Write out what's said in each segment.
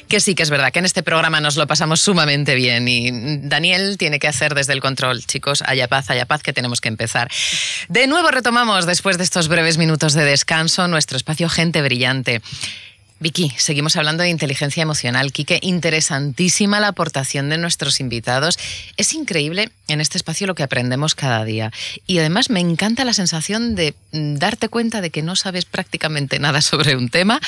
Que sí, que es verdad que en este programa nos lo pasamos sumamente bien y Daniel tiene que hacer desde el control. Chicos, haya paz, que tenemos que empezar. De nuevo retomamos, después de estos breves minutos de descanso, nuestro espacio Gente Brillante. Vicky, seguimos hablando de inteligencia emocional. Quique, interesantísima la aportación de nuestros invitados. Es increíble en este espacio lo que aprendemos cada día. Y además me encanta la sensación de darte cuenta de que no sabes prácticamente nada sobre un tema,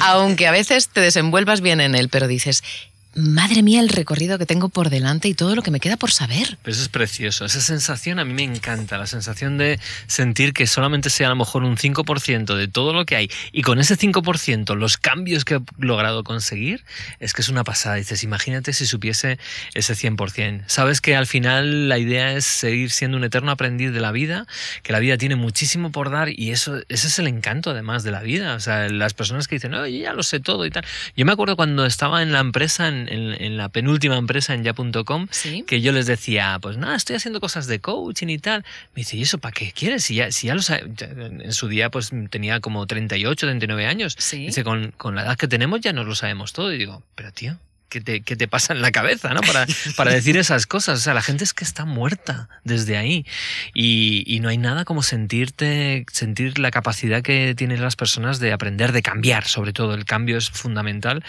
aunque a veces te desenvuelvas bien en él, pero dices... Madre mía, el recorrido que tengo por delante y todo lo que me queda por saber. Pues eso es precioso. Esa sensación a mí me encanta. La sensación de sentir que solamente sea a lo mejor un 5% de todo lo que hay. Y con ese 5%, los cambios que he logrado conseguir, es que es una pasada. Dices, imagínate si supiese ese 100%. Sabes que al final la idea es seguir siendo un eterno aprendiz de la vida, que la vida tiene muchísimo por dar y ese es el encanto además de la vida. O sea, las personas que dicen, no, yo ya lo sé todo y tal. Yo me acuerdo cuando estaba en la empresa, en la penúltima empresa en ya.com, ¿sí? Que yo les decía, pues nada, estoy haciendo cosas de coaching y tal. Me dice, ¿y eso para qué quieres? Si ya lo sabes. En su día pues tenía como 38, 39 años. ¿Sí? Dice, con la edad que tenemos ya nos lo sabemos todo. Y digo, pero tío, ¿qué te pasa en la cabeza, ¿no? Para decir esas cosas. O sea, la gente es que está muerta desde ahí. Y no hay nada como sentir la capacidad que tienen las personas de aprender, de cambiar, sobre todo. El cambio es fundamental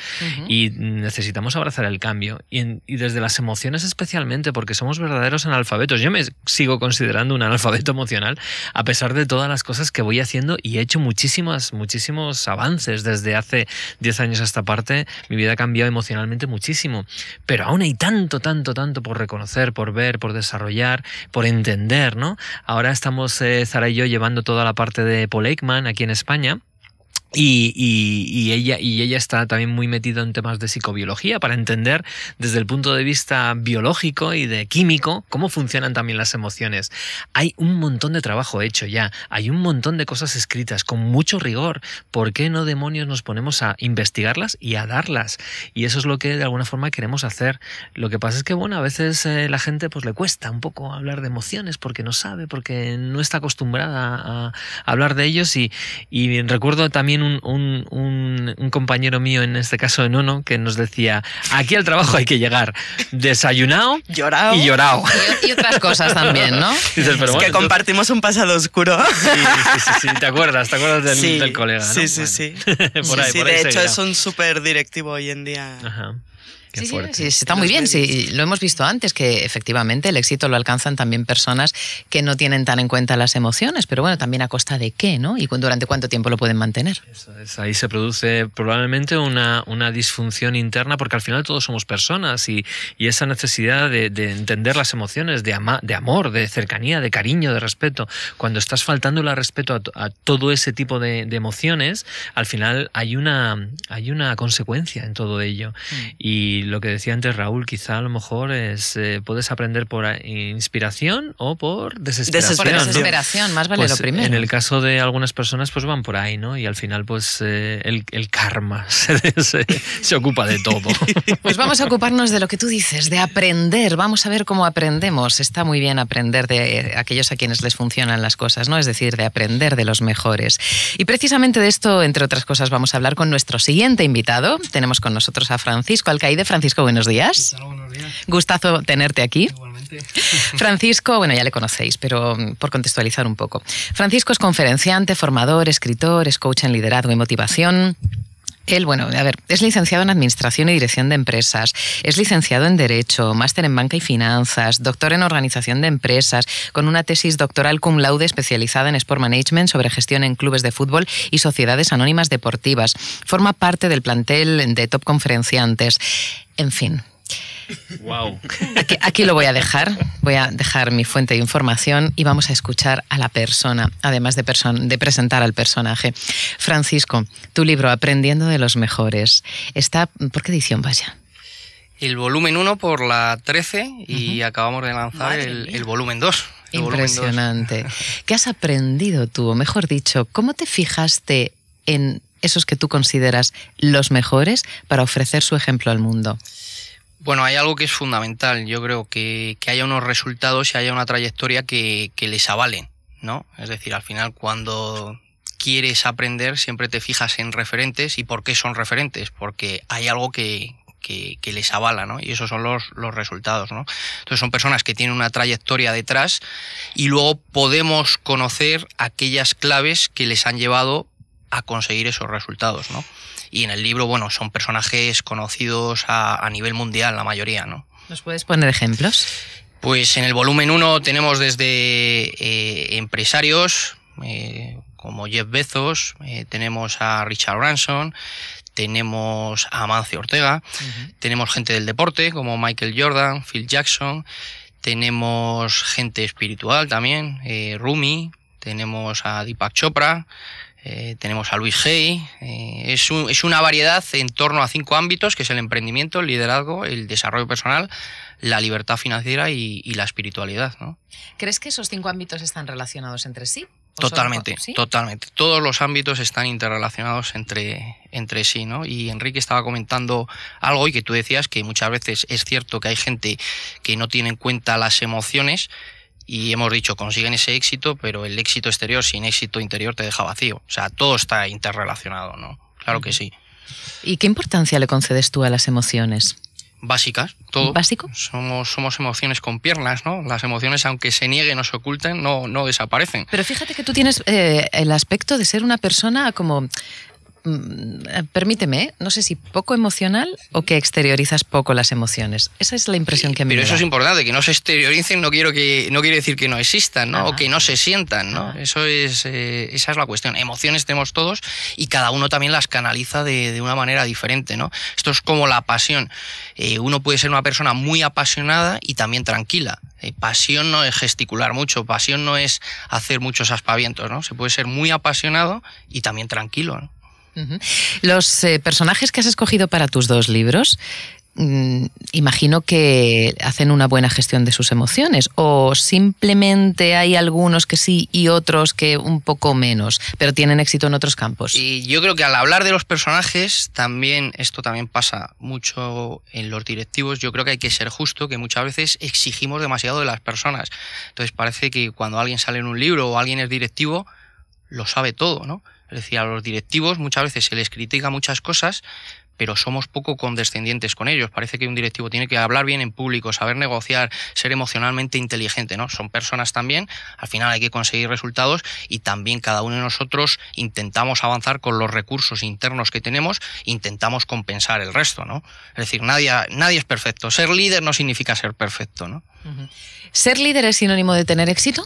y necesitamos abrazar el cambio. Y desde las emociones especialmente, porque somos verdaderos analfabetos. Yo me sigo considerando un analfabeto emocional, a pesar de todas las cosas que voy haciendo y he hecho muchísimos avances desde hace 10 años a esta parte. Mi vida ha cambiado emocionalmente muchísimo, pero aún hay tanto por reconocer, por ver, por desarrollar, por entender, ¿no? Ahora estamos Zara y yo llevando toda la parte de Paul Ekman aquí en España. Y ella está también muy metida en temas de psicobiología para entender desde el punto de vista biológico y de químico cómo funcionan también las emociones. Hay un montón de trabajo hecho ya, hay un montón de cosas escritas con mucho rigor. ¿Por qué no demonios nos ponemos a investigarlas y a darlas? Y eso es lo que de alguna forma queremos hacer. Lo que pasa es que, bueno, a veces la gente pues le cuesta un poco hablar de emociones porque no sabe, porque no está acostumbrada a hablar de ellos y recuerdo también un compañero mío, en este caso Enono, que nos decía, aquí al trabajo hay que llegar desayunado llorado. Y llorado. Y otras cosas también, ¿no? Dices, pero bueno, que compartimos un pasado oscuro. Sí. ¿Te acuerdas del colega? ¿no? Sí. Por ahí de hecho es un súper directivo hoy en día. Ajá. Sí, está muy bien. Sí, lo hemos visto antes, que efectivamente el éxito lo alcanzan también personas que no tienen tan en cuenta las emociones, pero bueno, también a costa de qué, ¿no? Y durante cuánto tiempo lo pueden mantener. Eso es, ahí se produce probablemente una disfunción interna, porque al final todos somos personas y esa necesidad de entender las emociones, de amor, de cercanía, de cariño, de respeto. Cuando estás faltando el respeto a todo ese tipo de emociones, al final hay una consecuencia en todo ello. Y lo que decía antes Raúl, quizá a lo mejor es puedes aprender por inspiración o por desesperación. Por desesperación, más vale pues lo primero. En el caso de algunas personas pues van por ahí, ¿no? Y al final pues el karma se ocupa de todo. Pues vamos a ocuparnos de lo que tú dices, de aprender. Vamos a ver cómo aprendemos. Está muy bien aprender de aquellos a quienes les funcionan las cosas, ¿no? Es decir, de aprender de los mejores. Y precisamente de esto, entre otras cosas, vamos a hablar con nuestro siguiente invitado. Tenemos con nosotros a Francisco Alcaide. Francisco, buenos días. Hola, buenos días. Gustazo tenerte aquí. Igualmente. Francisco, bueno, ya le conocéis, pero por contextualizar un poco. Francisco es conferenciante, formador, escritor, es coach en liderazgo y motivación. Él, bueno, a ver, es licenciado en Administración y Dirección de Empresas, es licenciado en Derecho, máster en Banca y Finanzas, doctor en Organización de Empresas, con una tesis doctoral cum laude especializada en Sport Management sobre gestión en clubes de fútbol y sociedades anónimas deportivas. Forma parte del plantel de top conferenciantes. En fin. Wow. Aquí lo voy a dejar mi fuente de información y vamos a escuchar a la persona, además de presentar al personaje. Francisco, tu libro Aprendiendo de los Mejores, está, ¿por qué edición vaya? El volumen 1 por la 13 y acabamos de lanzar el volumen 2. Impresionante. ¿Qué has aprendido tú? O mejor dicho, ¿cómo te fijaste en esos que tú consideras los mejores para ofrecer su ejemplo al mundo? Bueno, hay algo que es fundamental. Yo creo que haya unos resultados y haya una trayectoria que les avalen. ¿no? Es decir, al final cuando quieres aprender siempre te fijas en referentes. ¿Y por qué son referentes? Porque hay algo que les avala, ¿no? Y esos son los resultados, ¿no? Entonces son personas que tienen una trayectoria detrás y luego podemos conocer aquellas claves que les han llevado a conseguir esos resultados, ¿no? Y en el libro, bueno, son personajes conocidos a nivel mundial, la mayoría, ¿no? ¿Nos puedes poner ejemplos? Pues en el volumen 1 tenemos desde empresarios como Jeff Bezos, tenemos a Richard Branson, tenemos a Amancio Ortega, tenemos gente del deporte como Michael Jordan, Phil Jackson, tenemos gente espiritual también, Rumi, tenemos a Deepak Chopra, tenemos a Luis Hay. Es una variedad en torno a 5 ámbitos, que es el emprendimiento, el liderazgo, el desarrollo personal, la libertad financiera y la espiritualidad, ¿no? ¿Crees que esos 5 ámbitos están relacionados entre sí? Totalmente, ¿Sí? totalmente. Todos los ámbitos están interrelacionados entre sí, ¿no? Y Enrique estaba comentando algo y que tú decías que muchas veces es cierto que hay gente que no tiene en cuenta las emociones y hemos dicho consiguen ese éxito, pero el éxito exterior sin éxito interior te deja vacío. O sea, todo está interrelacionado, ¿no? Claro que sí. ¿Y qué importancia le concedes tú a las emociones? Básicas, todo. ¿Básico? Somos emociones con piernas, ¿no? Las emociones, aunque se nieguen o se oculten, no desaparecen. Pero fíjate que tú tienes el aspecto de ser una persona como... permíteme, no sé si poco emocional o que exteriorizas poco las emociones. Esa es la impresión que me da. Pero eso es importante, que no se exterioricen no quiere decir que no existan, ¿no? O que no se sientan, ¿no? Esa es la cuestión. Emociones tenemos todos y cada uno también las canaliza de una manera diferente, ¿no? Esto es como la pasión. Uno puede ser una persona muy apasionada y también tranquila. Pasión no es gesticular mucho, pasión no es hacer muchos aspavientos, ¿no? Se puede ser muy apasionado y también tranquilo, ¿no? Los personajes que has escogido para tus 2 libros, imagino que hacen una buena gestión de sus emociones, o simplemente hay algunos que sí y otros que un poco menos, pero tienen éxito en otros campos. Y yo creo que al hablar de los personajes, esto también pasa mucho en los directivos. Yo creo que hay que ser justo, que muchas veces exigimos demasiado de las personas. Entonces parece que cuando alguien sale en un libro o alguien es directivo, lo sabe todo, ¿no? Es decir, a los directivos muchas veces se les critica muchas cosas, pero somos poco condescendientes con ellos. Parece que un directivo tiene que hablar bien en público, saber negociar, ser emocionalmente inteligente, ¿no? Son personas también, al final hay que conseguir resultados y también cada uno de nosotros intentamos avanzar con los recursos internos que tenemos, intentamos compensar el resto, ¿no? Es decir, nadie es perfecto. Ser líder no significa ser perfecto, ¿no? ¿Ser líder es sinónimo de tener éxito?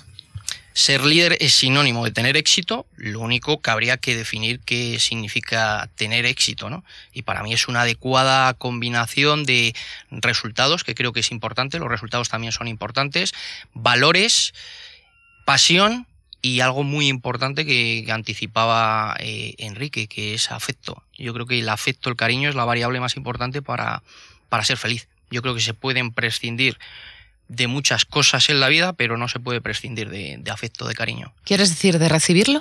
Ser líder es sinónimo de tener éxito, lo único que habría que definir qué significa tener éxito, ¿no? Y para mí es una adecuada combinación de resultados, que creo que es importante, los resultados también son importantes, valores, pasión y algo muy importante que anticipaba Enrique, que es afecto. Yo creo que el afecto, el cariño es la variable más importante para ser feliz. Yo creo que se pueden prescindir de muchas cosas en la vida, pero no se puede prescindir de afecto, de cariño. ¿Quieres decir de recibirlo?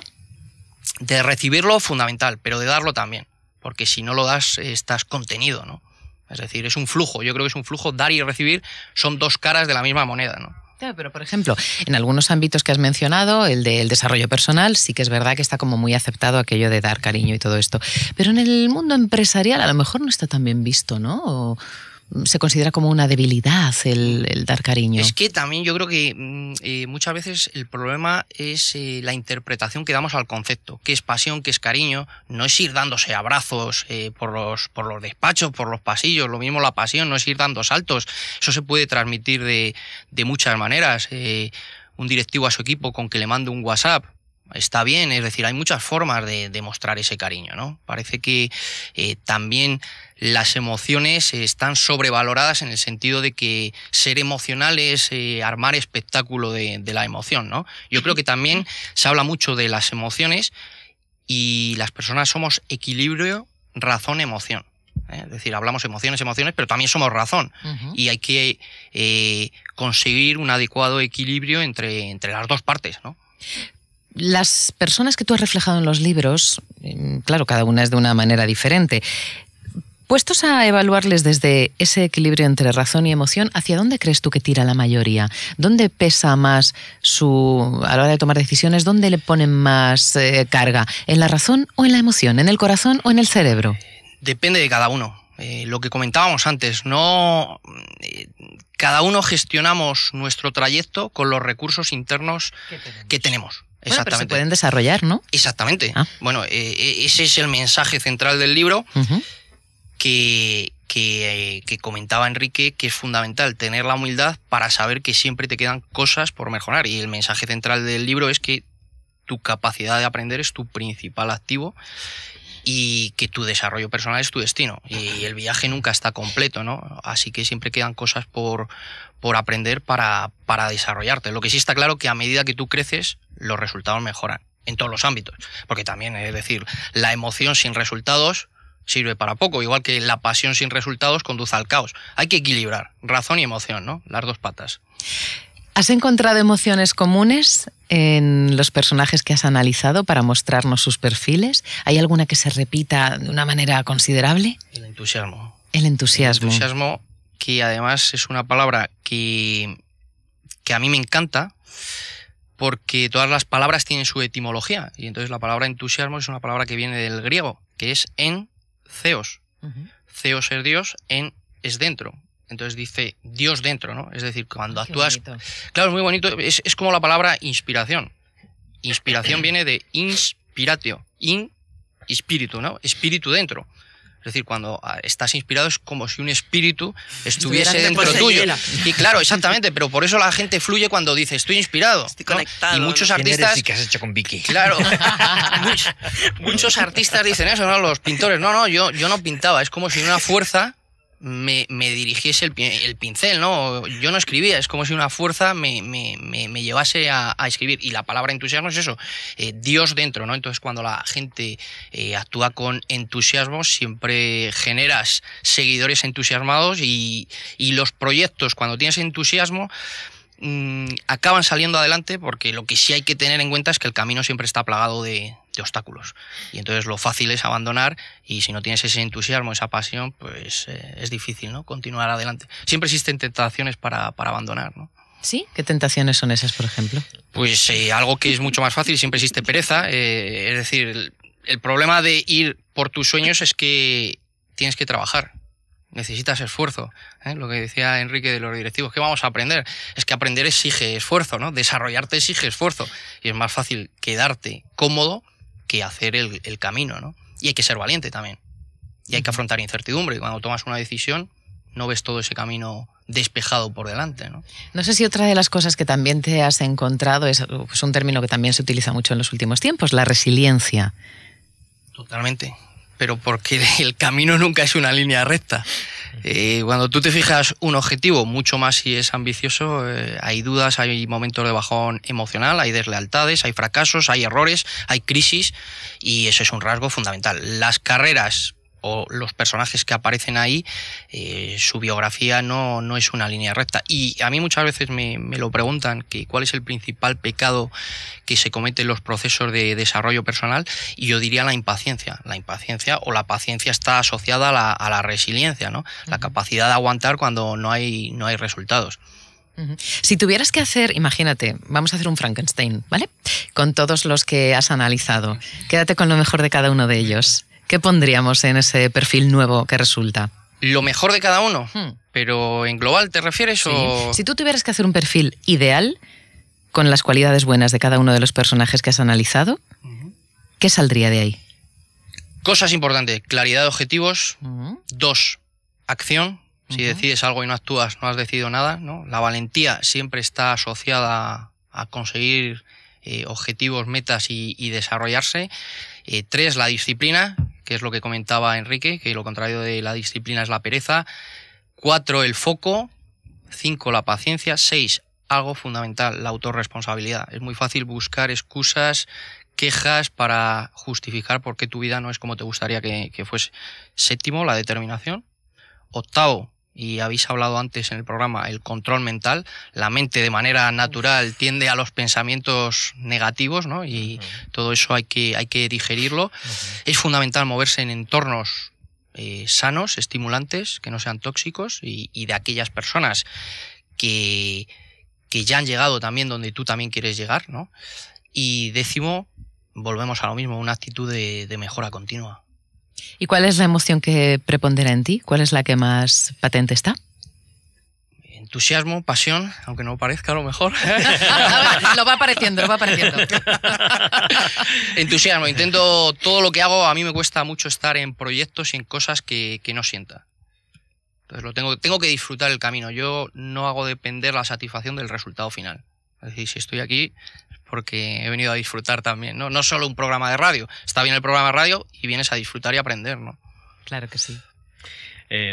De recibirlo, fundamental, pero de darlo también, porque si no lo das, estás contenido, ¿no? Es decir, es un flujo, yo creo que es un flujo, dar y recibir son 2 caras de la misma moneda, ¿no? Claro, pero por ejemplo, en algunos ámbitos que has mencionado, el del desarrollo personal, sí que es verdad que está como muy aceptado aquello de dar cariño y todo esto, pero en el mundo empresarial a lo mejor no está tan bien visto, ¿no? O se considera como una debilidad el dar cariño. Es que también yo creo que muchas veces el problema es la interpretación que damos al concepto. ¿Qué es pasión? ¿Qué es cariño? No es ir dándose abrazos por los despachos, por los pasillos. Lo mismo la pasión, no es ir dando saltos. Eso se puede transmitir de muchas maneras. Un directivo a su equipo con que le mande un WhatsApp está bien, es decir, hay muchas formas de demostrar ese cariño, ¿no? Parece que también las emociones están sobrevaloradas en el sentido de que ser emocional es armar espectáculo de la emoción, ¿no? Yo creo que también se habla mucho de las emociones y las personas somos equilibrio, razón, emoción. Es decir, hablamos emociones, pero también somos razón. Y hay que conseguir un adecuado equilibrio entre las 2 partes, ¿no? Las personas que tú has reflejado en los libros, claro, cada una es de una manera diferente, Puestos a evaluarles desde ese equilibrio entre razón y emoción, ¿hacia dónde crees tú que tira la mayoría? ¿Dónde pesa más a la hora de tomar decisiones? ¿Dónde le ponen más carga? ¿En la razón o en la emoción? ¿En el corazón o en el cerebro? Depende de cada uno. Lo que comentábamos antes, no cada uno gestionamos nuestro trayecto con los recursos internos que tenemos. Bueno, pero se pueden desarrollar, ¿no? Exactamente. Bueno, ese es el mensaje central del libro. Que comentaba Enrique, que es fundamental tener la humildad para saber que siempre te quedan cosas por mejorar. Y el mensaje central del libro es que tu capacidad de aprender es tu principal activo y que tu desarrollo personal es tu destino. Y el viaje nunca está completo, ¿no? Así que siempre quedan cosas por aprender para desarrollarte. Lo que sí está claro que a medida que tú creces, los resultados mejoran en todos los ámbitos. Porque también, es decir, la emoción sin resultados sirve para poco, igual que la pasión sin resultados conduce al caos. Hay que equilibrar razón y emoción, ¿no? Las dos patas. ¿Has encontrado emociones comunes en los personajes que has analizado para mostrarnos sus perfiles? ¿Hay alguna que se repita de una manera considerable? El entusiasmo. El entusiasmo. El entusiasmo, que además es una palabra que a mí me encanta, porque todas las palabras tienen su etimología. Y entonces la palabra entusiasmo es una palabra que viene del griego, que es en Theos. Theos es Dios, en es dentro. Entonces dice Dios dentro, ¿no? Es decir, cuando actúas... Bonito. Claro, es muy bonito. Es como la palabra inspiración. Inspiración viene de inspiratio. Espíritu, ¿no? Espíritu dentro. Es decir, cuando estás inspirado es como si un espíritu estuviese dentro tuyo. Y claro, exactamente, pero por eso la gente fluye cuando dice estoy inspirado. Estoy conectado. Y muchos ¿Quién artistas... eres y qué has hecho con Vicky? Claro, muchos artistas dicen eso, ¿no? Los pintores, yo no pintaba, es como si una fuerza me dirigiese el pincel, ¿no? Yo no escribía, es como si una fuerza me llevase a escribir. Y la palabra entusiasmo es eso, Dios dentro, ¿no? Entonces cuando la gente actúa con entusiasmo, siempre generas seguidores entusiasmados y los proyectos, cuando tienes entusiasmo, acaban saliendo adelante, porque lo que sí hay que tener en cuenta es que el camino siempre está plagado de obstáculos, y entonces lo fácil es abandonar, y si no tienes ese entusiasmo, esa pasión, pues es difícil, ¿no? Continuar adelante. Siempre existen tentaciones para abandonar, ¿no? ¿Sí? ¿Qué tentaciones son esas, por ejemplo? Pues algo que es mucho más fácil, siempre existe pereza, es decir, el problema de ir por tus sueños es que tienes que trabajar. Necesitas esfuerzo, ¿eh? Lo que decía Enrique de los directivos, ¿qué vamos a aprender? Es que aprender exige esfuerzo, ¿no? Desarrollarte exige esfuerzo, y es más fácil quedarte cómodo que hacer el camino, ¿no? Y hay que ser valiente también, y hay que afrontar incertidumbre. Cuando tomas una decisión, no ves todo ese camino despejado por delante, ¿no? No sé si otra de las cosas que también te has encontrado es un término que también se utiliza mucho en los últimos tiempos, la resiliencia. Totalmente. Pero porque el camino nunca es una línea recta. Cuando tú te fijas un objetivo, mucho más si es ambicioso, hay dudas, hay momentos de bajón emocional, hay deslealtades, hay fracasos, hay errores, hay crisis, y eso es un rasgo fundamental. Las carreras o los personajes que aparecen ahí, su biografía no es una línea recta. Y a mí muchas veces me lo preguntan, que cuál es el principal pecado que se comete en los procesos de desarrollo personal, y yo diría la impaciencia. La impaciencia o la paciencia está asociada a la resiliencia, ¿no? La capacidad de aguantar cuando no hay resultados. Si tuvieras que hacer, imagínate, vamos a hacer un Frankenstein, ¿vale? Con todos los que has analizado. Quédate con lo mejor de cada uno de ellos. ¿Qué pondríamos en ese perfil nuevo que resulta? Lo mejor de cada uno, pero en global, ¿te refieres? Sí. O... Si tú tuvieras que hacer un perfil ideal con las cualidades buenas de cada uno de los personajes que has analizado, ¿qué saldría de ahí? Cosas importantes: claridad de objetivos. 2, acción. Si decides algo y no actúas, no has decidido nada, ¿no? La valentía siempre está asociada a conseguir objetivos, metas y desarrollarse. 3, la disciplina, que es lo que comentaba Enrique, que lo contrario de la disciplina es la pereza. 4, el foco. 5, la paciencia. 6, algo fundamental, la autorresponsabilidad. Es muy fácil buscar excusas, quejas para justificar por qué tu vida no es como te gustaría que fuese. 7, la determinación. 8, y habéis hablado antes en el programa, el control mental. La mente de manera natural tiende a los pensamientos negativos, ¿no? Y todo eso hay que digerirlo. Es fundamental moverse en entornos sanos, estimulantes, que no sean tóxicos, y de aquellas personas que ya han llegado también donde tú también quieres llegar, ¿no? Y 10º, volvemos a lo mismo, una actitud de mejora continua. ¿Y cuál es la emoción que prepondera en ti? ¿Cuál es la que más patente está? Entusiasmo, pasión, aunque no parezca a lo mejor. Lo va apareciendo. Entusiasmo, intento, todo lo que hago, a mí me cuesta mucho estar en proyectos y en cosas que no sienta. Entonces tengo que disfrutar el camino. Yo no hago depender la satisfacción del resultado final. Es decir, si estoy aquí es porque he venido a disfrutar también, ¿no? No solo un programa de radio. Está bien el programa de radio y vienes a disfrutar y aprender, ¿no? Claro que sí.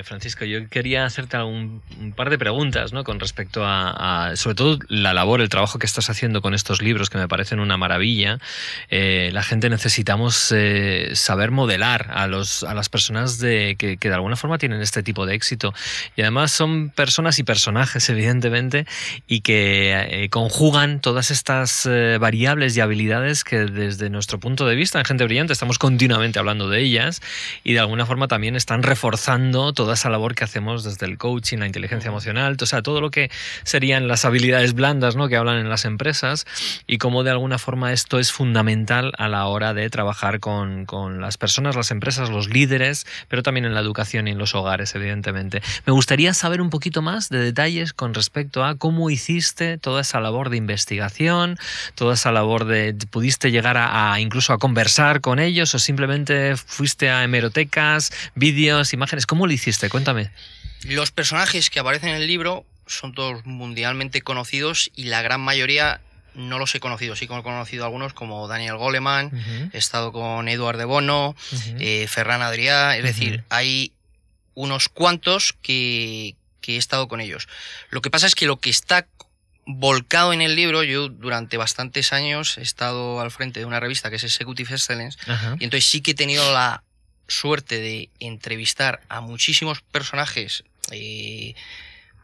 Francisco, yo quería hacerte un par de preguntas, ¿no? Con respecto a sobre todo la labor, el trabajo que estás haciendo con estos libros, que me parecen una maravilla. La gente necesitamos saber modelar a las personas que de alguna forma tienen este tipo de éxito. Y además son personas y personajes, evidentemente, y que conjugan todas estas variables y habilidades que desde nuestro punto de vista, en Gente Brillante, estamos continuamente hablando de ellas y de alguna forma también están reforzando toda esa labor que hacemos desde el coaching, la inteligencia emocional, o sea, todo lo que serían las habilidades blandas, ¿no? Que hablan en las empresas, y cómo de alguna forma esto es fundamental a la hora de trabajar con las personas, las empresas, los líderes, pero también en la educación y en los hogares, evidentemente. Me gustaría saber un poquito más de detalles con respecto a cómo hiciste toda esa labor de investigación, toda esa labor ¿pudiste llegar incluso a conversar con ellos o simplemente fuiste a hemerotecas, vídeos, imágenes? ¿Cómo lo hiciste? Cuéntame. Los personajes que aparecen en el libro son todos mundialmente conocidos y la gran mayoría no los he conocido. Sí que he conocido algunos como Daniel Goleman, he estado con Eduard de Bono, Ferran Adrià, es decir, hay unos cuantos que he estado con ellos. Lo que pasa es que lo que está volcado en el libro, yo durante bastantes años he estado al frente de una revista que es Executive Excellence, y entonces sí que he tenido la suerte de entrevistar a muchísimos personajes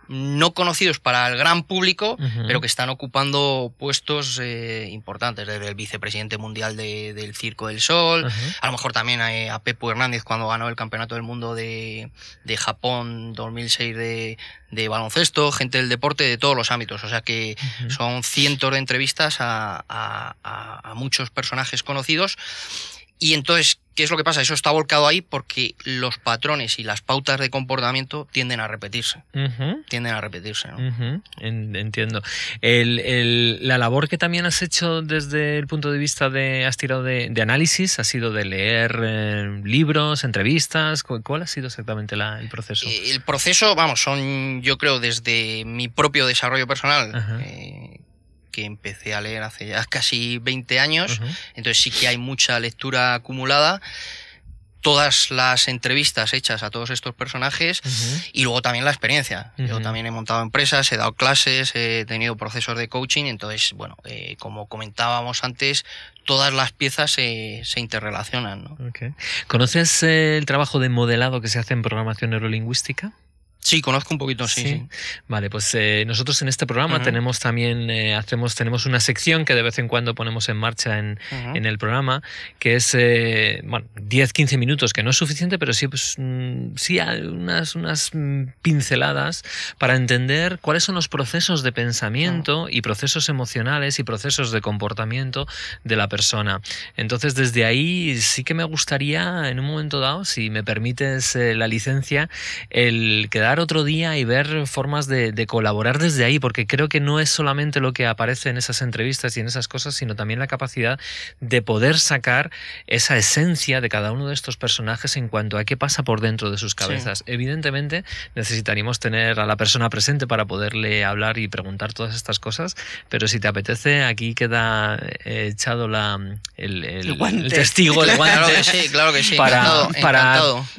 no conocidos para el gran público, pero que están ocupando puestos importantes, desde el vicepresidente mundial del Circo del Sol, a lo mejor también a Pepo Hernández cuando ganó el Campeonato del Mundo de Japón 2006 de baloncesto, gente del deporte de todos los ámbitos, o sea que son cientos de entrevistas a muchos personajes conocidos. Y entonces, ¿qué es lo que pasa? Eso está volcado ahí porque los patrones y las pautas de comportamiento tienden a repetirse. Tienden a repetirse, ¿no? Entiendo. La labor que también has hecho desde el punto de vista has tirado de análisis, ha sido de leer libros, entrevistas. ¿Cuál ha sido exactamente el proceso? El proceso, son, yo creo, desde mi propio desarrollo personal, que empecé a leer hace ya casi 20 años, entonces sí que hay mucha lectura acumulada, todas las entrevistas hechas a todos estos personajes y luego también la experiencia. Yo también he montado empresas, he dado clases, he tenido procesos de coaching, entonces, como comentábamos antes, todas las piezas se interrelacionan, ¿no? ¿Conoces el trabajo de modelado que se hace en programación neurolingüística? Sí, conozco un poquito, sí. Vale, pues nosotros en este programa tenemos también tenemos una sección que de vez en cuando ponemos en marcha en el programa, que es 10-15 minutos, que no es suficiente, pero sí, sí hay unas pinceladas para entender cuáles son los procesos de pensamiento y procesos emocionales y procesos de comportamiento de la persona. Entonces, desde ahí sí que me gustaría, en un momento dado, si me permites la licencia, el quedar otro día y ver formas de colaborar desde ahí, porque creo que no es solamente lo que aparece en esas entrevistas y en esas cosas, sino también la capacidad de poder sacar esa esencia de cada uno de estos personajes en cuanto a qué pasa por dentro de sus cabezas. Evidentemente necesitaríamos tener a la persona presente para poderle hablar y preguntar todas estas cosas, pero si te apetece, aquí queda echado el testigo, el guante. Claro que sí. Para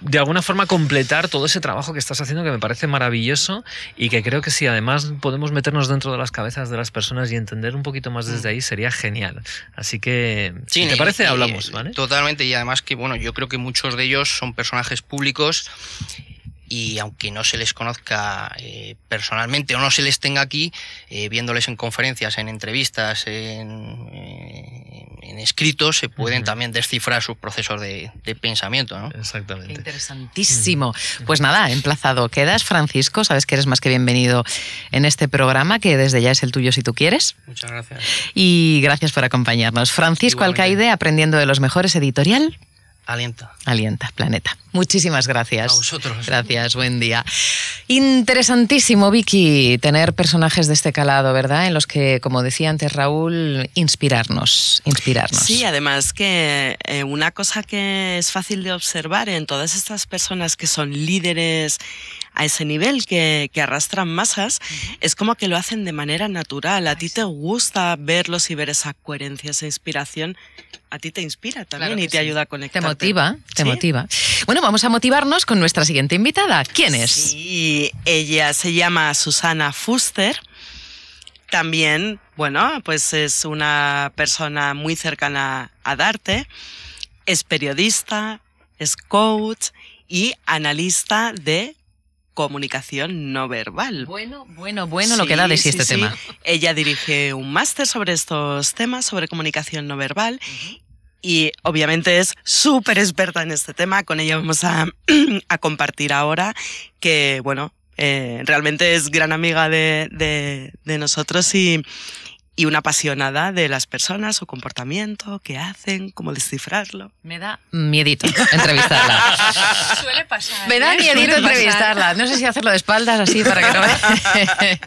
de alguna forma completar todo ese trabajo que estás haciendo, que me parece maravilloso y que creo que si además podemos meternos dentro de las cabezas de las personas y entender un poquito más desde ahí, sería genial. Así que, si te parece, hablamos, ¿vale? Totalmente, y además que, yo creo que muchos de ellos son personajes públicos y aunque no se les conozca personalmente o no se les tenga aquí, viéndoles en conferencias, en entrevistas, en escrito se pueden también descifrar sus procesos de pensamiento, ¿no? Exactamente. Qué interesantísimo. Pues nada, emplazado quedas, Francisco. Sabes que eres más que bienvenido en este programa, que desde ya es el tuyo si tú quieres. Muchas gracias. Y gracias por acompañarnos. Francisco Igualmente. Alcaide, aprendiendo de los mejores, editorial Alienta. Planeta. Muchísimas gracias. A vosotros. Gracias, buen día. Interesantísimo, Vicky, tener personajes de este calado, ¿verdad? En los que, como decía antes Raúl, inspirarnos. Sí, además que una cosa que es fácil de observar en todas estas personas que son líderes a ese nivel, que arrastran masas, es como que lo hacen de manera natural. A ti te gusta verlos y ver esa coherencia, esa inspiración. A ti te inspira también, Claro que y te sí. ayuda a conectar. Te motiva. ¿Sí? Bueno, vamos a motivarnos con nuestra siguiente invitada. ¿Quién es? Sí, ella se llama Susana Fuster. También, bueno, pues es una persona muy cercana a Darte. Es periodista, es coach y analista de comunicación no verbal. Bueno, lo que da de sí este tema. Ella dirige un máster sobre estos temas, sobre comunicación no verbal, y obviamente es súper experta en este tema. Con ella vamos a compartir ahora que, bueno, realmente es gran amiga de nosotros y una apasionada de las personas, su comportamiento, qué hacen, cómo descifrarlo. Me da miedito entrevistarla. Suele pasar. Me da miedito Suele pasar. entrevistarla. No sé si hacerlo de espaldas así para que no me...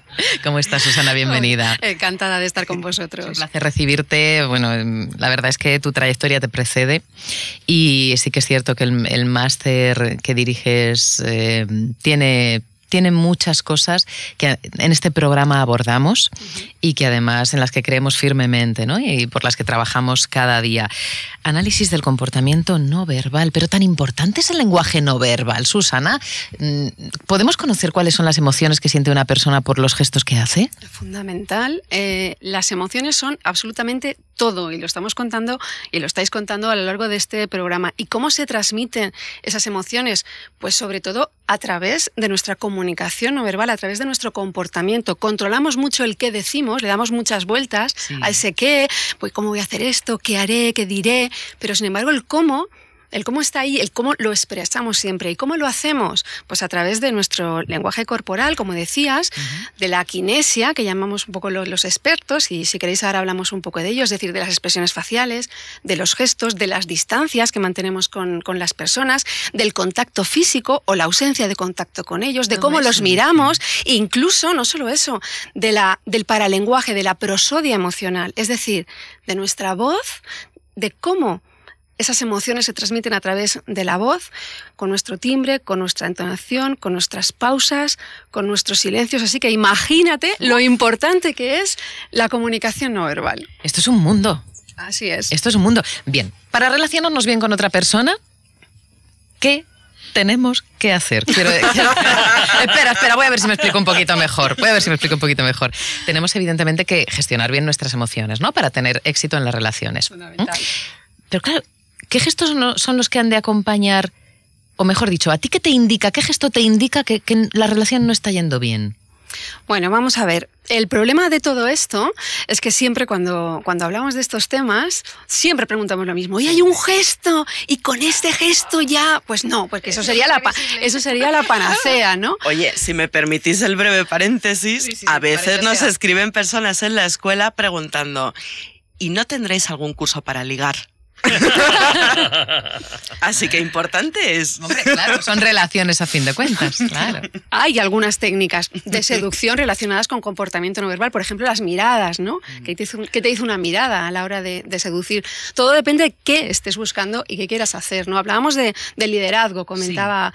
¿Cómo estás, Susana? Bienvenida. Encantada de estar con vosotros. Es un placer recibirte. Bueno, la verdad es que tu trayectoria te precede y sí que es cierto que el máster que diriges tiene muchas cosas que en este programa abordamos y que además en las que creemos firmemente, ¿no? Y por las que trabajamos cada día. Análisis del comportamiento no verbal, pero tan importante es el lenguaje no verbal, Susana. ¿Podemos conocer cuáles son las emociones que siente una persona por los gestos que hace? Fundamental. Las emociones son absolutamente todo y lo estamos contando y lo estáis contando a lo largo de este programa. ¿Y cómo se transmiten esas emociones? Pues sobre todo a través de nuestra comunicación no verbal, a través de nuestro comportamiento. Controlamos mucho el qué decimos, le damos muchas vueltas a ese qué, pues cómo voy a hacer esto, qué haré, qué diré, pero sin embargo el cómo está ahí, el cómo lo expresamos siempre. ¿Y cómo lo hacemos? Pues a través de nuestro lenguaje corporal, como decías, de la kinesia, que llamamos un poco los expertos, y si queréis ahora hablamos un poco de ello, es decir, de las expresiones faciales, de los gestos, de las distancias que mantenemos con las personas, del contacto físico o la ausencia de contacto con ellos, de cómo los miramos, e incluso, no solo eso, del paralenguaje, de la prosodia emocional, es decir, de nuestra voz, de cómo esas emociones se transmiten a través de la voz, con nuestro timbre, con nuestra entonación, con nuestras pausas, con nuestros silencios. Así que imagínate lo importante que es la comunicación no verbal. Esto es un mundo. Así es. Esto es un mundo. Bien, para relacionarnos bien con otra persona, ¿qué tenemos que hacer? Espera, voy a ver si me explico un poquito mejor. Tenemos evidentemente que gestionar bien nuestras emociones, ¿no? Para tener éxito en las relaciones. Fundamental. Pero claro, ¿qué gestos son los que han de acompañar, o mejor dicho, a ti qué te indica, qué gesto te indica que la relación no está yendo bien? Bueno, vamos a ver. El problema de todo esto es que siempre cuando hablamos de estos temas, siempre preguntamos lo mismo. ¿Y hay un gesto? ¿Y con este gesto ya? Pues no, porque eso sería la panacea, ¿no? Oye, si me permitís el breve paréntesis, Sí, a veces parece nos sea. escriben personas en la escuela preguntando: ¿y no tendréis algún curso para ligar? Así que importante es. Hombre, claro, son relaciones a fin de cuentas, claro. Hay algunas técnicas de seducción relacionadas con comportamiento no verbal, por ejemplo, las miradas, ¿no? ¿Qué te dice una mirada a la hora de seducir? Todo depende de qué estés buscando y qué quieras hacer, ¿no? Hablábamos de liderazgo, comentaba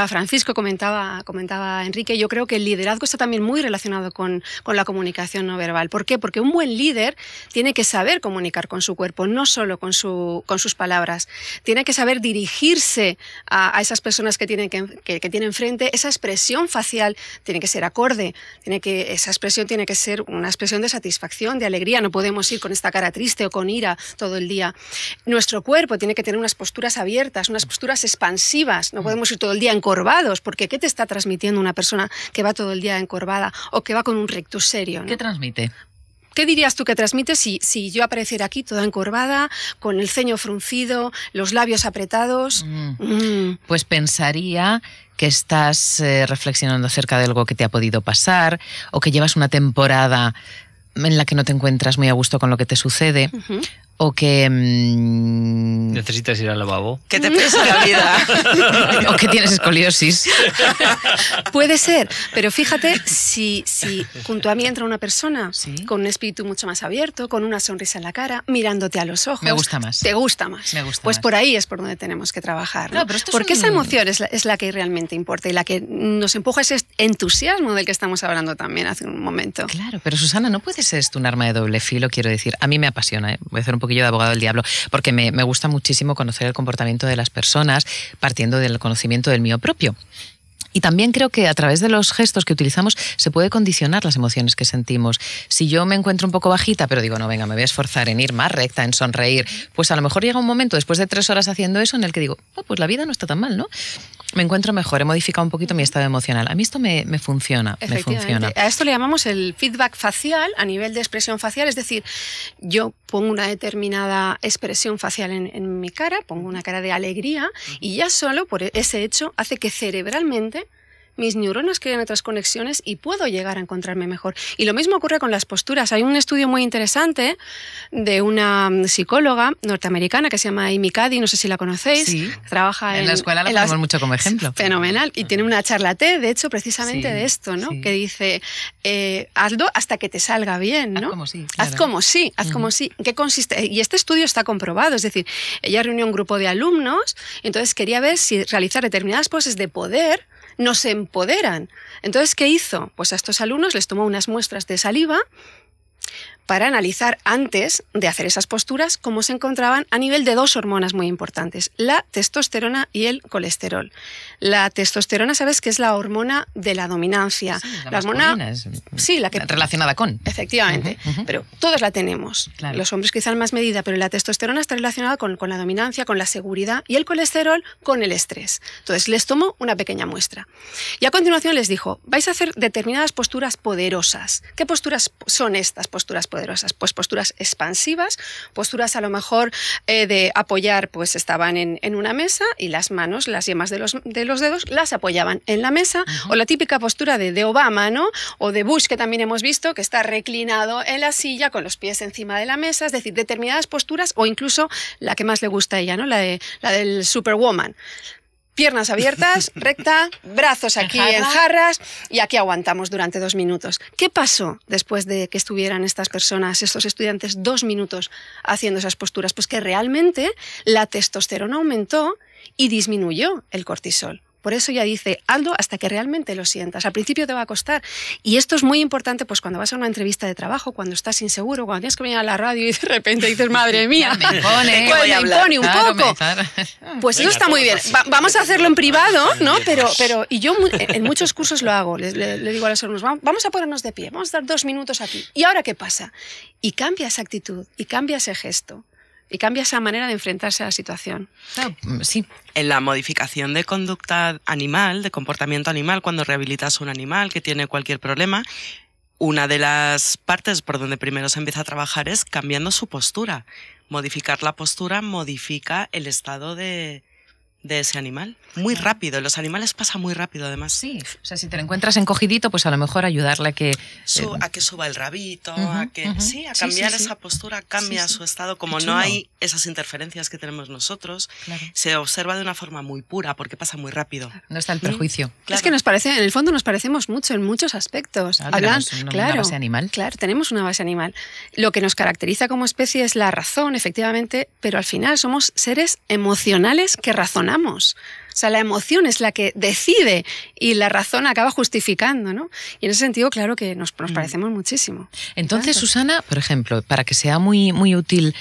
Francisco, comentaba Enrique. Yo creo que el liderazgo está también muy relacionado con la comunicación no verbal. ¿Por qué? Porque un buen líder tiene que saber comunicar con su cuerpo, no solo con sus palabras. Tiene que saber dirigirse a esas personas que tiene enfrente. Esa expresión facial tiene que ser acorde. Esa expresión tiene que ser una expresión de satisfacción, de alegría. No podemos ir con esta cara triste o con ira todo el día. Nuestro cuerpo tiene que tener unas posturas abiertas, unas posturas expansivas. No podemos ir todo el día encorvados, porque ¿qué te está transmitiendo una persona que va todo el día encorvada o que va con un rictus serio, ¿no? ¿Qué transmite? ¿Qué dirías tú que transmites si yo apareciera aquí toda encorvada, con el ceño fruncido, los labios apretados? Pues pensaría que estás reflexionando acerca de algo que te ha podido pasar o que llevas una temporada en la que no te encuentras muy a gusto con lo que te sucede. O que... necesitas ir al lavabo. Que te pesa la vida. O que tienes escoliosis. Puede ser, pero fíjate, si junto a mí entra una persona con un espíritu mucho más abierto, con una sonrisa en la cara, mirándote a los ojos... Me gusta más. Te gusta más. Me gusta pues más. Por ahí es por donde tenemos que trabajar, ¿no? Claro, pero porque esa emoción es la que realmente importa y la que nos empuja ese entusiasmo del que estamos hablando también hace un momento. Claro, pero Susana, ¿no puede ser esto un arma de doble filo? Quiero decir, a mí me apasiona, voy a hacer un poquillo de abogado del diablo, porque me gusta muchísimo conocer el comportamiento de las personas partiendo del conocimiento del mío propio. Y también creo que a través de los gestos que utilizamos se puede condicionar las emociones que sentimos. Si yo me encuentro un poco bajita, pero digo, no, venga, me voy a esforzar en ir más recta, en sonreír, pues a lo mejor llega un momento después de 3 horas haciendo eso en el que digo, oh, pues la vida no está tan mal, ¿no? Me encuentro mejor, he modificado un poquito mi estado emocional. A mí esto me funciona, me funciona. A esto le llamamos el feedback facial a nivel de expresión facial, es decir, yo pongo una determinada expresión facial en mi cara, pongo una cara de alegría y ya solo por ese hecho hace que cerebralmente mis neuronas crean otras conexiones y puedo llegar a encontrarme mejor. Y lo mismo ocurre con las posturas. Hay un estudio muy interesante de una psicóloga norteamericana que se llama Amy Cuddy, no sé si la conocéis. Sí. Trabaja en la escuela la ponemos mucho como ejemplo. Fenomenal. Y tiene una charla TED, de hecho, precisamente de esto, ¿no? Que dice, hazlo hasta que te salga bien, ¿no? Haz como sí. Claro. Haz como sí, haz como sí. ¿En qué consiste? Y este estudio está comprobado, es decir, ella reunió un grupo de alumnos, entonces quería ver si realizar determinadas poses de poder nos empoderan. Entonces, ¿qué hizo? Pues a estos alumnos les tomó unas muestras de saliva para analizar antes de hacer esas posturas cómo se encontraban a nivel de 2 hormonas muy importantes, la testosterona y el colesterol. La testosterona, ¿sabes?, que es la hormona de la dominancia. Sí, la hormona la que relacionada con. Efectivamente, pero todos la tenemos. Claro. Los hombres quizá en más medida, pero la testosterona está relacionada con la dominancia, con la seguridad y el colesterol con el estrés. Entonces les tomó una pequeña muestra. Y a continuación les dijo, vais a hacer determinadas posturas poderosas. ¿Qué posturas son estas posturas poderosas? Pues posturas expansivas, posturas a lo mejor de apoyar, pues estaban en una mesa y las manos, las yemas de los dedos, las apoyaban en la mesa, o la típica postura de Obama, ¿no? O de Bush, que también hemos visto, que está reclinado en la silla con los pies encima de la mesa, es decir, determinadas posturas, o incluso la que más le gusta a ella, ¿no? La del Superwoman. Piernas abiertas, recta, brazos aquí en jarras y aquí aguantamos durante 2 minutos. ¿Qué pasó después de que estuvieran estas personas, estos estudiantes, 2 minutos haciendo esas posturas? Pues que realmente la testosterona aumentó y disminuyó el cortisol. Por eso ya dice, hazlo hasta que realmente lo sientas. Al principio te va a costar. Y esto es muy importante pues cuando vas a una entrevista de trabajo, cuando estás inseguro, cuando tienes que venir a la radio y de repente dices, madre mía, me impone, pues me impone un poco. Pues eso está muy bien. Vamos a hacerlo en privado, ¿no? Pero y yo en muchos cursos lo hago. Le digo a los alumnos, vamos a ponernos de pie, vamos a dar 2 minutos aquí. ¿Y ahora qué pasa? Y cambia esa actitud, y cambia ese gesto. Y cambia esa manera de enfrentarse a la situación. Sí. En la modificación de conducta animal, de comportamiento animal, cuando rehabilitas a un animal que tiene cualquier problema, una de las partes por donde primero se empieza a trabajar es cambiando su postura. Modificar la postura modifica el estado de ese animal. Muy rápido. Los animales pasa muy rápido, además. Sí. O sea, si te lo encuentras encogidito, pues a lo mejor ayudarle a que... a que suba el rabito, a cambiar esa postura, cambia su estado. Como no hay esas interferencias que tenemos nosotros, se observa de una forma muy pura, porque pasa muy rápido. No está el perjuicio. Claro. Es que en el fondo nos parecemos mucho en muchos aspectos. Tenemos una base animal. Claro, tenemos una base animal. Lo que nos caracteriza como especie es la razón, efectivamente, pero al final somos seres emocionales que razonamos. O sea, la emoción es la que decide y la razón acaba justificando, ¿no? Y en ese sentido, claro que nos parecemos muchísimo. Entonces, claro. Susana, por ejemplo, para que sea muy, muy útil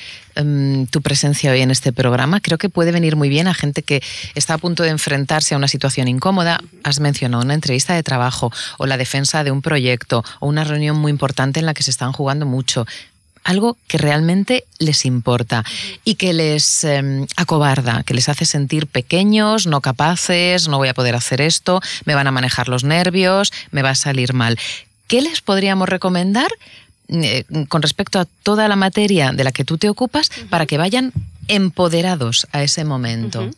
tu presencia hoy en este programa, creo que puede venir muy bien a gente que está a punto de enfrentarse a una situación incómoda. Has mencionado una entrevista de trabajo o la defensa de un proyecto o una reunión muy importante en la que se están jugando mucho. Algo que realmente les importa y que les acobarda, que les hace sentir pequeños, no capaces, no voy a poder hacer esto, me van a manejar los nervios, me va a salir mal. ¿Qué les podríamos recomendar con respecto a toda la materia de la que tú te ocupas para que vayan empoderados a ese momento?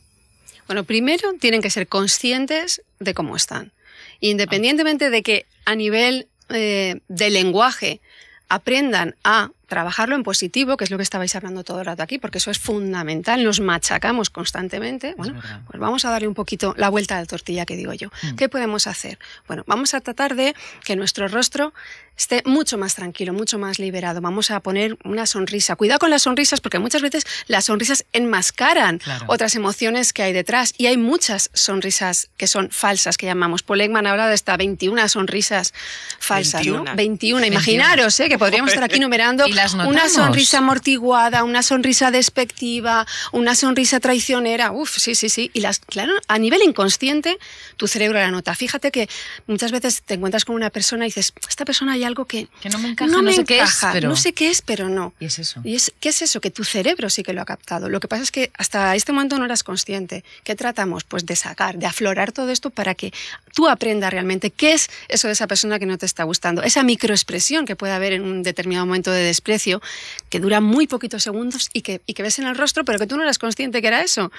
Bueno, primero tienen que ser conscientes de cómo están. Independientemente de que a nivel de lenguaje aprendan a trabajarlo en positivo, que es lo que estabais hablando todo el rato aquí, porque eso es fundamental, nos machacamos constantemente. Bueno, pues vamos a darle un poquito la vuelta a la tortilla, que digo yo. ¿Qué podemos hacer? Bueno, vamos a tratar de que nuestro rostro esté mucho más tranquilo, mucho más liberado. Vamos a poner una sonrisa. Cuidado con las sonrisas, porque muchas veces las sonrisas enmascaran otras emociones que hay detrás. Y hay muchas sonrisas que son falsas, que llamamos. Paul Ekman habla de hasta 21 sonrisas falsas, 21. ¿No? 21. Imaginaros, que podríamos estar aquí numerando una sonrisa amortiguada, una sonrisa despectiva, una sonrisa traicionera. Uf, sí. Y claro, a nivel inconsciente, tu cerebro la nota. Fíjate que muchas veces te encuentras con una persona y dices, esta persona hay algo que no me encaja, no sé qué es, pero... No sé qué es, pero no. ¿Y es eso? ¿Qué es eso? Que tu cerebro sí que lo ha captado. Lo que pasa es que hasta este momento no eras consciente. ¿Qué tratamos? Pues de sacar, de aflorar todo esto para que tú aprendas realmente qué es eso de esa persona que no te está gustando. Esa microexpresión que puede haber en un determinado momento de desprecio, que dura muy poquitos segundos y que ves en el rostro, pero que tú no eras consciente que era eso.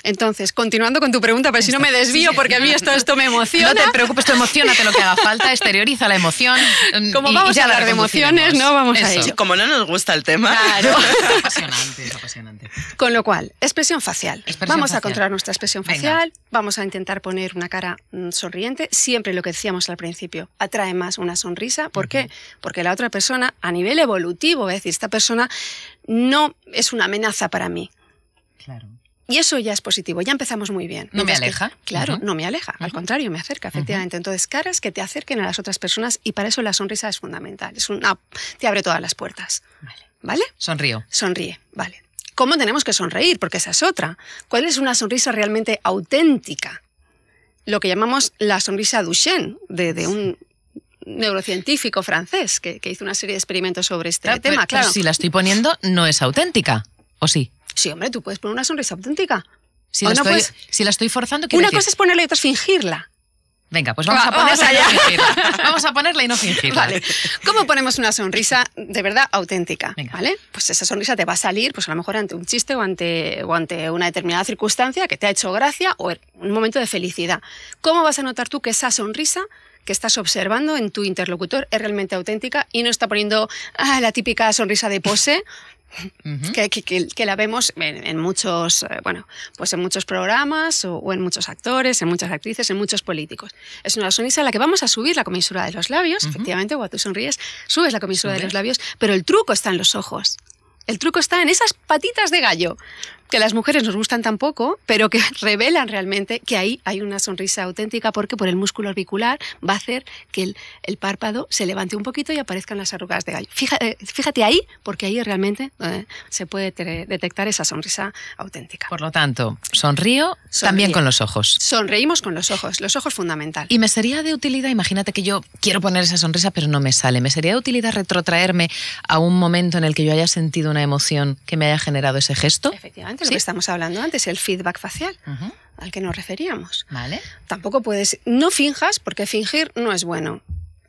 Entonces, continuando con tu pregunta, pero si no me desvío, porque a mí esto me emociona. No te preocupes, tú emocionate lo que haga falta, exterioriza la emoción. Como vamos a hablar de emociones, ¿no? Vamos a ello. Sí, como no nos gusta el tema. Claro. Es apasionante. Con lo cual, expresión facial. Vamos a controlar nuestra expresión facial, vamos a intentar poner una cara sonriente. Siempre lo que decíamos al principio, atrae más una sonrisa. ¿Por qué? Porque la otra persona, a nivel evolutivo, es decir, esta persona no es una amenaza para mí. Claro. Y eso ya es positivo, ya empezamos muy bien. ¿No me aleja? Claro, no me aleja, al contrario, me acerca, efectivamente. Entonces, caras que te acerquen a las otras personas, y para eso la sonrisa es fundamental. Te abre todas las puertas. ¿Vale? Sonrío. Sonríe, vale. ¿Cómo tenemos que sonreír? Porque esa es otra. ¿Cuál es una sonrisa realmente auténtica? Lo que llamamos la sonrisa Duchenne, de un neurocientífico francés que hizo una serie de experimentos sobre este tema. Pero si la estoy poniendo, no es auténtica, ¿o sí? Sí, hombre, tú puedes poner una sonrisa auténtica. Si la estoy forzando, una cosa es ponerla y otra es fingirla. Venga, pues vamos a ponerla y no fingirla. Vamos a ponerla y no fingirla. Vale. ¿Cómo ponemos una sonrisa de verdad auténtica? Venga. ¿Vale? Pues esa sonrisa te va a salir, pues a lo mejor ante un chiste o ante una determinada circunstancia que te ha hecho gracia o un momento de felicidad. ¿Cómo vas a notar tú que esa sonrisa que estás observando en tu interlocutor es realmente auténtica y no está poniendo la típica sonrisa de pose? Que la vemos en muchos, pues en muchos programas o en muchos actores, en muchas actrices, en muchos políticos. Es una sonrisa en la que vamos a subir la comisura de los labios, efectivamente, cuando tú sonríes, subes la comisura de los labios, pero el truco está en los ojos. El truco está en esas patitas de gallo, que a las mujeres nos gustan tan poco, pero que revelan realmente que ahí hay una sonrisa auténtica, porque por el músculo orbicular va a hacer que el párpado se levante un poquito y aparezcan las arrugas de gallo. Fíjate ahí, porque ahí realmente se puede detectar esa sonrisa auténtica. Por lo tanto, sonrío también con los ojos. Sonreímos con los ojos fundamental. Y me sería de utilidad, imagínate que yo quiero poner esa sonrisa pero no me sale, me sería de utilidad retrotraerme a un momento en el que yo haya sentido una emoción que me haya generado ese gesto. Efectivamente, lo que estamos hablando antes, el feedback facial al que nos referíamos. Vale. Tampoco no finjas, porque fingir no es bueno.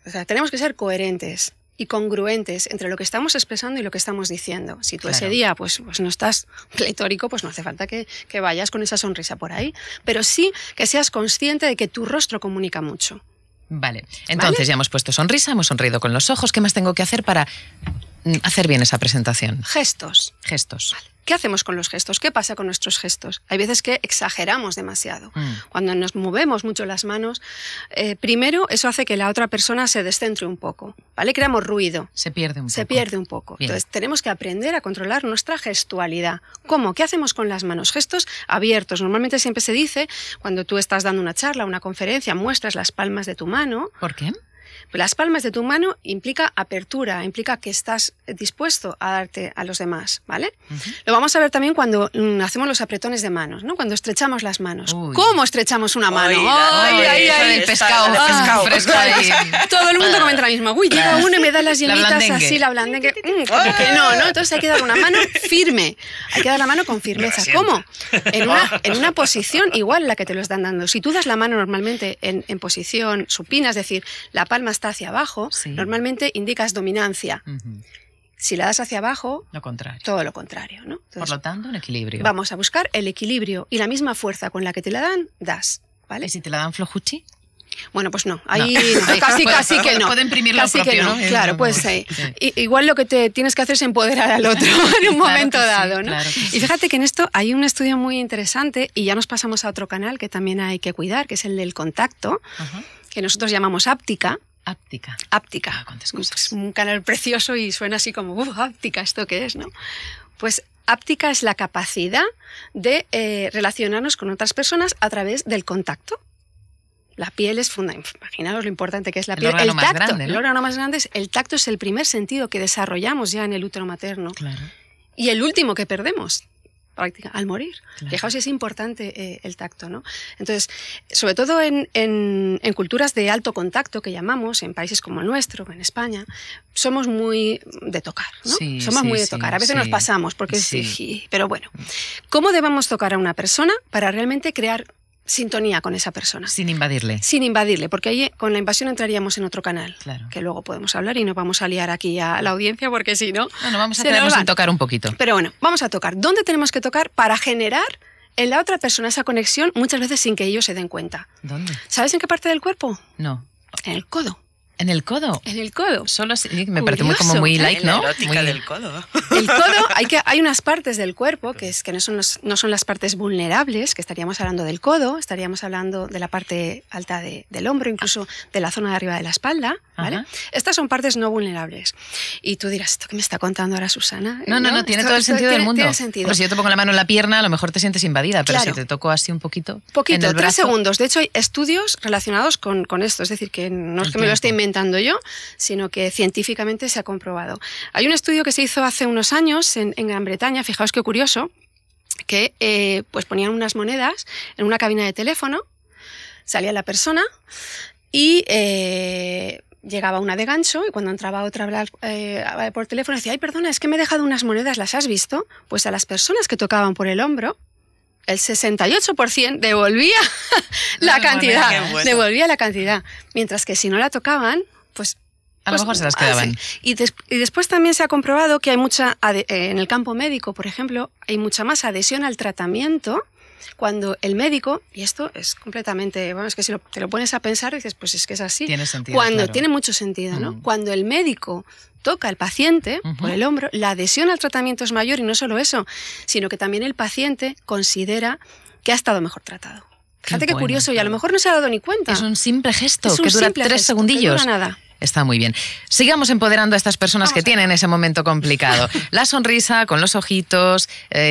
O sea, tenemos que ser coherentes y congruentes entre lo que estamos expresando y lo que estamos diciendo. Si tú ese día pues no estás pletórico, pues no hace falta que vayas con esa sonrisa por ahí. Pero sí que seas consciente de que tu rostro comunica mucho. Vale. Entonces ya hemos puesto sonrisa, hemos sonreído con los ojos. ¿Qué más tengo que hacer para hacer bien esa presentación? Gestos. Vale. ¿Qué hacemos con los gestos? ¿Qué pasa con nuestros gestos? Hay veces que exageramos demasiado. Cuando nos movemos mucho las manos, primero eso hace que la otra persona se descentre un poco, ¿vale? Creamos ruido. Se pierde un poco. Bien. Entonces tenemos que aprender a controlar nuestra gestualidad. ¿Cómo? ¿Qué hacemos con las manos? Gestos abiertos. Normalmente siempre se dice, cuando tú estás dando una charla, una conferencia, muestras las palmas de tu mano. ¿Por qué? Las palmas de tu mano implica apertura, implica que estás dispuesto a darte a los demás, ¿vale? Lo vamos a ver también cuando hacemos los apretones de manos, ¿no? Cuando estrechamos las manos. Uy. ¿Cómo estrechamos una mano? El pescado fresco ahí. Todo el mundo comenta la misma. Uy, llega uno y me da las yemitas así, la blandengue. Como que no. Entonces hay que dar una mano firme. Hay que dar la mano con firmeza. ¿Cómo? En una posición igual a la que te lo están dando. Si tú das la mano normalmente en posición supina, es decir, la palma palma está hacia abajo, Sí. normalmente indicas dominancia. Ujú. Si la das hacia abajo, Lo contrario. todo lo contrario, ¿no? Por Entonces, lo tanto, un equilibrio. vamos a buscar el equilibrio y la misma fuerza con la que te la dan, das, ¿vale? ¿Y si te la dan flojuchi? Bueno, pues no, ahí No. casi que no. Puede imprimir lo Casi que propio, no, ¿no? claro, No, pues no. Sí. igual lo que te tienes que hacer es empoderar al otro en un Claro momento que sí, dado, ¿no? claro que sí. Y fíjate que en esto hay un estudio muy interesante y ya nos pasamos a otro canal que también hay que cuidar, que es el del contacto, Ajá. que nosotros llamamos áptica. Áptica. Áptica. Ah, cuántas cosas. Es un canal precioso y suena así como, áptica, ¿esto qué es, no? Pues áptica es la capacidad de relacionarnos con otras personas a través del contacto. La piel es fundamental. Imaginaos lo importante que es la El piel. órgano El más tacto. grande, ¿no? El órgano más grande el tacto es el primer sentido que desarrollamos ya en el útero materno Claro. y el último que perdemos al morir. Claro. Fijaos si es importante el tacto, ¿no? Entonces, sobre todo en culturas de alto contacto, que llamamos, en países como el nuestro, en España, somos muy de tocar, ¿no? Sí, Somos sí, muy de sí, tocar. A veces sí. nos pasamos, porque Sí. pero bueno. ¿Cómo debemos tocar a una persona para realmente crear sintonía con esa persona? Sin invadirle. Sin invadirle, porque ahí con la invasión entraríamos en otro canal, Claro. que luego podemos hablar y no vamos a liar aquí a la audiencia, porque si no... Bueno, vamos a se nos quedarnos van. en tocar un poquito. Pero bueno, vamos a tocar. ¿Dónde tenemos que tocar para generar en la otra persona esa conexión, muchas veces sin que ellos se den cuenta? ¿Dónde? ¿Sabes en qué parte del cuerpo? No. En el codo. ¿En el codo? En el codo. Solo así, me parece muy Curioso, como muy ¿eh? like, La ¿no? erótica Muy- del codo. El codo, hay unas partes del cuerpo que no son las partes vulnerables, que estaríamos hablando del codo, estaríamos hablando de la parte alta del hombro, incluso de la zona de arriba de la espalda, ¿vale? Ajá. Estas son partes no vulnerables. Y tú dirás, ¿esto qué me está contando ahora Susana? No, tiene Esto- todo el esto sentido del tiene- mundo. Tiene sentido. Pues si yo te pongo la mano en la pierna, a lo mejor te sientes invadida, pero Claro. si te toco así un poquito. Poquito, en el 3 brazo, segundos. De hecho, hay estudios relacionados con esto. Es decir, que no es El que me lo esté tiempo. inventando yo, sino que científicamente se ha comprobado. Hay un estudio que se hizo hace unos años en Gran Bretaña, fijaos qué curioso, que pues ponían unas monedas en una cabina de teléfono, salía la persona y llegaba una de gancho y cuando entraba otra a hablar por teléfono decía, ay, perdona, es que me he dejado unas monedas, ¿las has visto? Pues a las personas que tocaban por el hombro, el 68% devolvía la Qué cantidad, bueno. devolvía la cantidad, mientras que si no la tocaban, pues... A lo pues, mejor se las quedaban. sí. Y después también se ha comprobado que hay en el campo médico, por ejemplo, hay mucha más adhesión al tratamiento cuando el médico, y esto es completamente, bueno, es que si te lo pones a pensar, dices, pues es que es así. Tiene sentido. Cuando claro. tiene mucho sentido, ¿no? Mm. Cuando el médico toca al paciente Ujú. por el hombro, la adhesión al tratamiento es mayor y no solo eso, sino que también el paciente considera que ha estado mejor tratado. Fíjate qué bueno, curioso, y a lo mejor no se ha dado ni cuenta. Es un simple gesto Es un que dura simple 3 gesto, segundillos. Que dura nada. Está muy bien. Sigamos empoderando a estas personas Vamos que allá. tienen ese momento complicado. La sonrisa con los ojitos,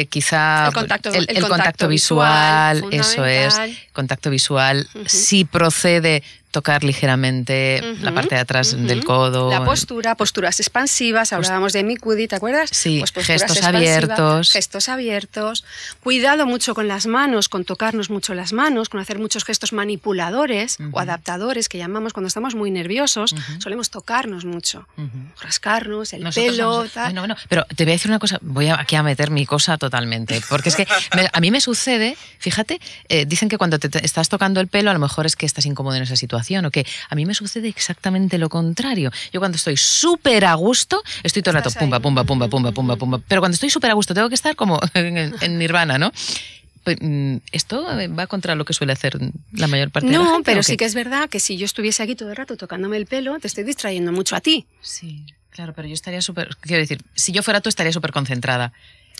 quizá El contacto- el el contacto contacto visual, visual, eso es, fundamental. contacto visual. Ujú. Si procede tocar ligeramente la Ujú, parte de atrás ujú. del codo. La postura, posturas expansivas, hablábamos de Mikudi, ¿te acuerdas? Sí, posturas gestos expansivas, abiertos. Gestos abiertos. Cuidado mucho con las manos, con tocarnos mucho las manos, con hacer muchos gestos manipuladores Ujú. o adaptadores, que llamamos cuando estamos muy nerviosos, Ujú. solemos tocarnos mucho. Ujú. Rascarnos, el Nosotros pelo, vamos- tal. Bueno, pero te voy a decir una cosa, voy aquí a meter mi cosa totalmente, porque es que a mí me sucede, fíjate, dicen que cuando te estás tocando el pelo a lo mejor es que estás incómodo en esa situación, o que a mí me sucede exactamente lo contrario. Yo cuando estoy súper a gusto, estoy todo el rato Estás pumba, ahí. pumba, pumba, pumba, pumba, pumba, pero cuando estoy súper a gusto tengo que estar como en Nirvana, ¿no? Pues, ¿esto va contra lo que suele hacer la mayor parte de la No, gente? pero ¿o sí qué? que es verdad que si yo estuviese aquí todo el rato tocándome el pelo, te estoy distrayendo mucho a ti. Sí, claro, pero yo estaría súper... Quiero decir, si yo fuera tú estaría súper concentrada.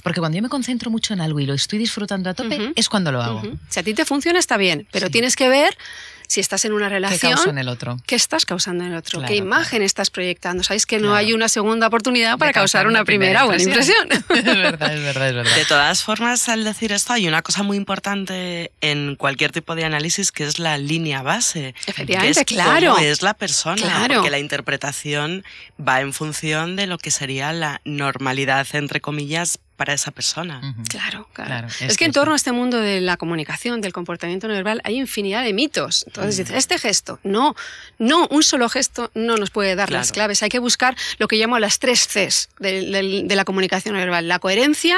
Porque cuando yo me concentro mucho en algo y lo estoy disfrutando a tope, Ujú. es cuando lo hago. Ujú. Si a ti te funciona, está bien, pero Sí. tienes que ver si estás en una ¿Qué relación. causa en el otro? ¿Qué estás causando en el otro? Claro, ¿Qué imagen estás proyectando? Sabéis que no Claro. hay una segunda oportunidad para De causar una primera buena impresión. Es verdad, es verdad, es verdad. De todas formas, al decir esto, hay una cosa muy importante en cualquier tipo de análisis que es la línea base. Efectivamente, que es claro. cómo es la persona. Claro. Porque la interpretación va en función de lo que sería la normalidad, entre comillas, para esa persona. Ujú. Claro, claro. Claro, Es que en torno a este mundo de la comunicación, del comportamiento no verbal, hay infinidad de mitos. Entonces dices, este gesto, no, un solo gesto no nos puede dar las Claro. claves. Hay que buscar lo que llamo las 3 Cs de la comunicación no verbal. La coherencia,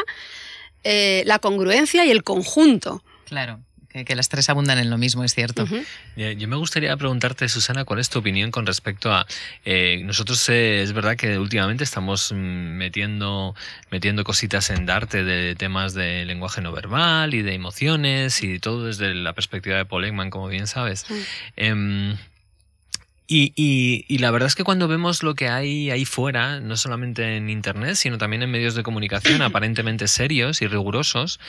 la congruencia y el conjunto. Claro. que las tres abundan en lo mismo, es cierto. Yo me gustaría preguntarte, Susana, ¿cuál es tu opinión con respecto a... nosotros es verdad que últimamente estamos metiendo cositas en Darte de temas de lenguaje no verbal y de emociones y todo desde la perspectiva de Paul Ekman, como bien sabes. Y la verdad es que cuando vemos lo que hay ahí fuera, no solamente en internet, sino también en medios de comunicación aparentemente serios y rigurosos,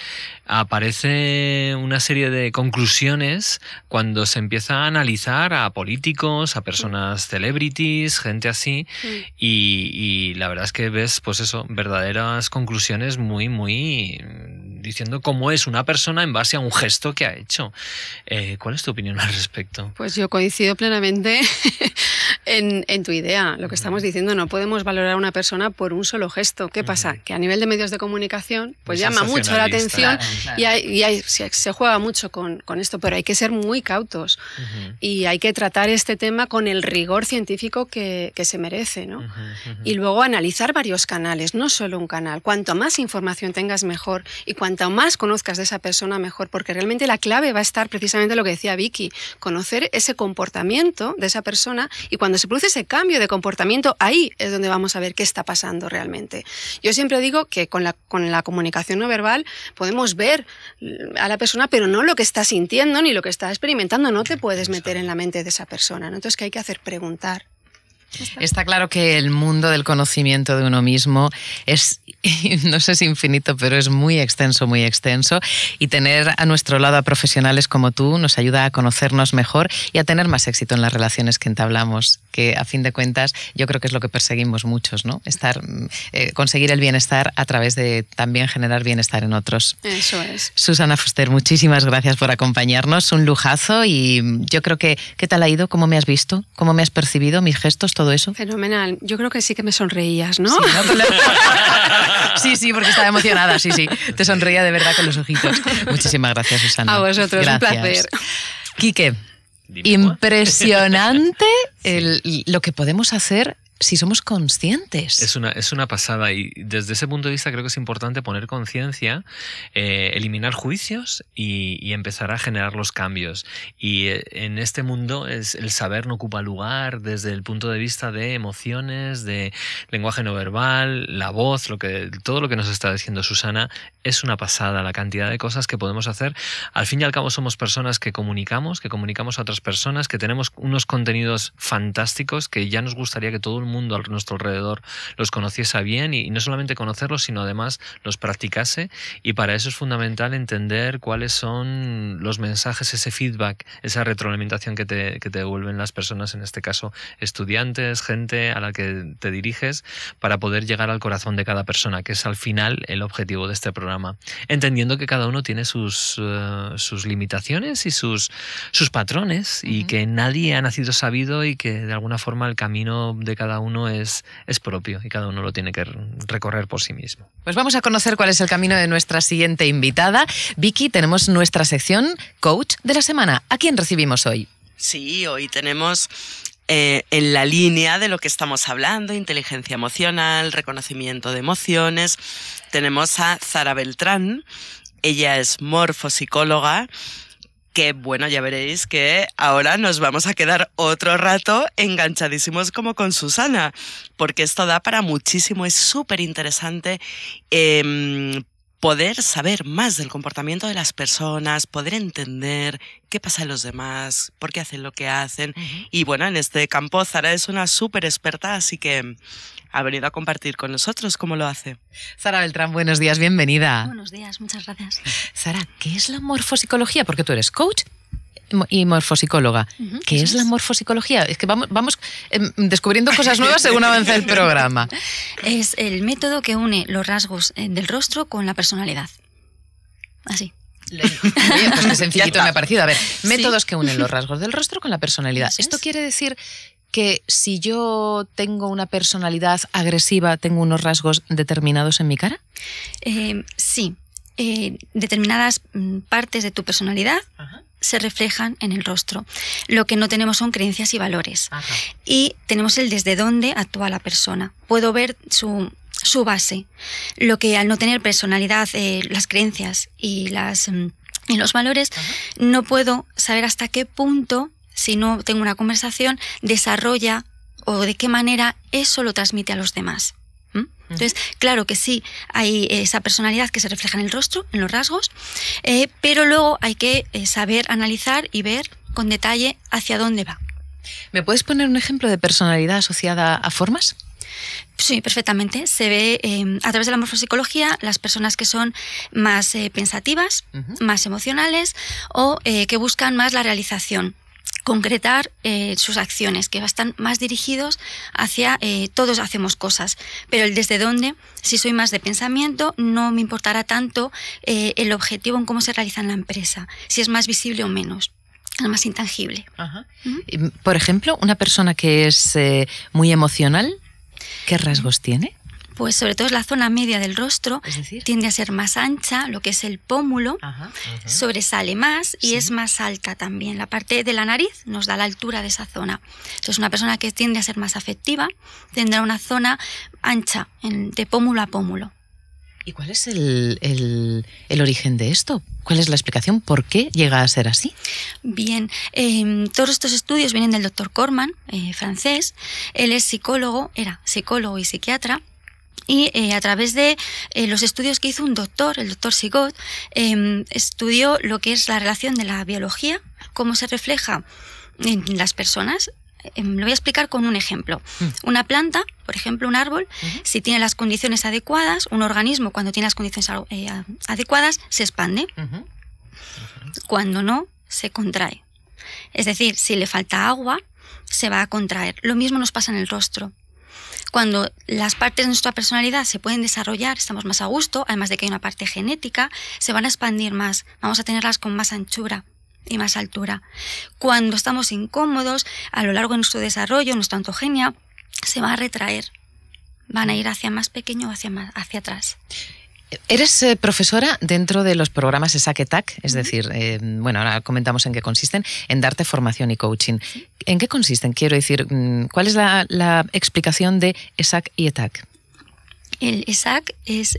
aparece una serie de conclusiones cuando se empieza a analizar a políticos, a personas celebrities, gente así, y la verdad es que ves, pues eso, verdaderas conclusiones muy diciendo cómo es una persona en base a un gesto que ha hecho. ¿Cuál es tu opinión al respecto? Pues yo coincido plenamente en tu idea. Lo que estamos diciendo, no podemos valorar a una persona por un solo gesto. ¿Qué pasa? Que a nivel de medios de comunicación pues llama mucho la atención, claro. y se juega mucho con esto, pero hay que ser muy cautos y hay que tratar este tema con el rigor científico que se merece, ¿no? Y luego analizar varios canales, no solo un canal. Cuanto más información tengas, mejor, y cuanto más conozcas de esa persona, mejor, porque realmente la clave va a estar precisamente lo que decía Vicky, conocer ese comportamiento de esa persona, y cuando se produce ese cambio de comportamiento, ahí es donde vamos a ver qué está pasando realmente. Yo siempre digo que con la comunicación no verbal podemos ver a la persona, pero no lo que está sintiendo ni lo que está experimentando. No te puedes meter en la mente de esa persona, ¿no? Entonces, ¿qué hay que hacer? Preguntar. Está claro que el mundo del conocimiento de uno mismo es, no sé si infinito, pero es muy extenso, y tener a nuestro lado a profesionales como tú nos ayuda a conocernos mejor y a tener más éxito en las relaciones que entablamos, que a fin de cuentas yo creo que es lo que perseguimos muchos, ¿no? Conseguir el bienestar a través de también generar bienestar en otros. Eso es. Susana Fuster, muchísimas gracias por acompañarnos, un lujazo, y yo creo que, ¿qué tal ha ido? ¿Cómo me has visto? ¿Cómo me has percibido? ¿Mis gestos? Todo eso. Fenomenal. Yo creo que sí que me sonreías, ¿no? Sí, ¿no? Sí, porque estaba emocionada, sí. Te sonreía de verdad con los ojitos. Muchísimas gracias, Susana. A vosotros, gracias. un placer. Quique, impresionante lo que podemos hacer si somos conscientes. Es una pasada, y desde ese punto de vista creo que es importante poner conciencia, eliminar juicios y empezar a generar los cambios. Y en este mundo el saber no ocupa lugar desde el punto de vista de emociones, de lenguaje no verbal, la voz, todo lo que nos está diciendo Susana. Es una pasada la cantidad de cosas que podemos hacer. Al fin y al cabo somos personas que comunicamos a otras personas, que tenemos unos contenidos fantásticos que ya nos gustaría que todo el mundo a nuestro alrededor los conociese bien, y no solamente conocerlos, sino además los practicase, y para eso es fundamental entender cuáles son los mensajes, ese feedback, esa retroalimentación que te devuelven las personas, en este caso estudiantes, gente a la que te diriges, para poder llegar al corazón de cada persona, que es al final el objetivo de este programa, entendiendo que cada uno tiene sus limitaciones y sus patrones, y que nadie ha nacido sabido, y que de alguna forma el camino de cada uno es propio, y cada uno lo tiene que recorrer por sí mismo. Pues vamos a conocer cuál es el camino de nuestra siguiente invitada. Vicky, tenemos nuestra sección Coach de la Semana. ¿A quién recibimos hoy? Sí, hoy tenemos en la línea de lo que estamos hablando, inteligencia emocional, reconocimiento de emociones, tenemos a Zara Beltrán. Ella es morfopsicóloga, que bueno, ya veréis que ahora nos vamos a quedar otro rato enganchadísimos como con Susana, porque esto da para muchísimo, es súper interesante poder saber más del comportamiento de las personas, poder entender qué pasa en los demás, por qué hacen lo que hacen. Y bueno, en este campo Zara es una súper experta, así que ha venido a compartir con nosotros cómo lo hace. Zara Beltrán, buenos días, bienvenida. Buenos días, muchas gracias. Zara, ¿qué es la morfopsicología? Porque tú eres coach y morfopsicóloga. ¿Qué es la morfopsicología? Es que vamos descubriendo cosas nuevas según avanza el programa. Es el método que une los rasgos del rostro con la personalidad. Así. Bien, pues qué sencillito me ha parecido. A ver, métodos que unen los rasgos del rostro con la personalidad. ¿Esto quiere decir que si yo tengo una personalidad agresiva, tengo unos rasgos determinados en mi cara? Sí. Determinadas partes de tu personalidad se reflejan en el rostro. Lo que no tenemos son creencias y valores. Y tenemos el desde dónde actúa la persona. Puedo ver su base. Lo que al no tener personalidad, las creencias y y los valores, no puedo saber hasta qué punto, si no tengo una conversación, desarrolla o de qué manera eso lo transmite a los demás. Entonces, claro que sí, hay esa personalidad que se refleja en el rostro, en los rasgos, pero luego hay que saber analizar y ver con detalle hacia dónde va. ¿Me puedes poner un ejemplo de personalidad asociada a formas? Sí, perfectamente. Se ve a través de la morfopsicología las personas que son más pensativas, más emocionales o que buscan más la realización, concretar sus acciones, que están más dirigidos hacia todos hacemos cosas, pero el desde dónde, si soy más de pensamiento, no me importará tanto el objetivo en cómo se realiza en la empresa, si es más visible o menos. Es más intangible. Por ejemplo, una persona que es muy emocional, ¿qué rasgos tiene? Pues sobre todo es la zona media del rostro, ¿Es decir? tiende a ser más ancha, lo que es el pómulo, sobresale más y es más alta también. La parte de la nariz nos da la altura de esa zona. Entonces una persona que tiende a ser más afectiva tendrá una zona ancha, de pómulo a pómulo. ¿Y cuál es el origen de esto? ¿Cuál es la explicación? ¿Por qué llega a ser así? Bien, todos estos estudios vienen del doctor Corman, francés. Él es psicólogo, era psicólogo y psiquiatra. Y a través de los estudios que hizo un doctor, el doctor Sigot, estudió lo que es la relación de la biología, cómo se refleja en las personas. Lo voy a explicar con un ejemplo. Una planta, por ejemplo un árbol, si tiene las condiciones adecuadas, un organismo cuando tiene las condiciones adecuadas se expande. Cuando no, se contrae. Es decir, si le falta agua, se va a contraer. Lo mismo nos pasa en el rostro. Cuando las partes de nuestra personalidad se pueden desarrollar, estamos más a gusto, además de que hay una parte genética, se van a expandir más, vamos a tenerlas con más anchura y más altura. Cuando estamos incómodos, a lo largo de nuestro desarrollo, nuestra ontogenia, se va a retraer, van a ir hacia más pequeño o hacia atrás. Eres profesora dentro de los programas ESAC-ETAC, es decir, bueno, ahora comentamos en qué consisten, en darte formación y coaching. ¿En qué consisten? Quiero decir, ¿cuál es la explicación de ESAC y ETAC? El ESAC es,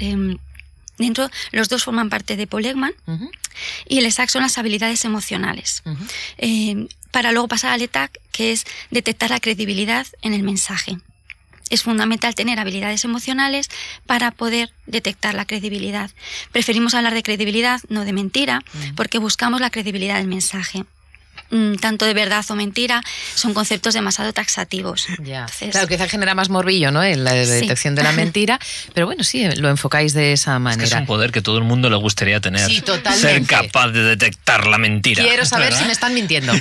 dentro, los dos forman parte de Paul Ekman, y el ESAC son las habilidades emocionales. Para luego pasar al ETAC, que es detectar la credibilidad en el mensaje. Es fundamental tener habilidades emocionales para poder detectar la credibilidad. Preferimos hablar de credibilidad, no de mentira, porque buscamos la credibilidad del mensaje. Tanto de verdad o mentira son conceptos demasiado taxativos. Ya. Entonces, claro, quizá genera más morbillo, ¿no?, en la detección de la mentira, pero bueno, sí, lo enfocáis de esa manera. Es que es un poder que todo el mundo le gustaría tener. Sí, totalmente. Ser capaz de detectar la mentira. Quiero saber ¿verdad? si me están mintiendo.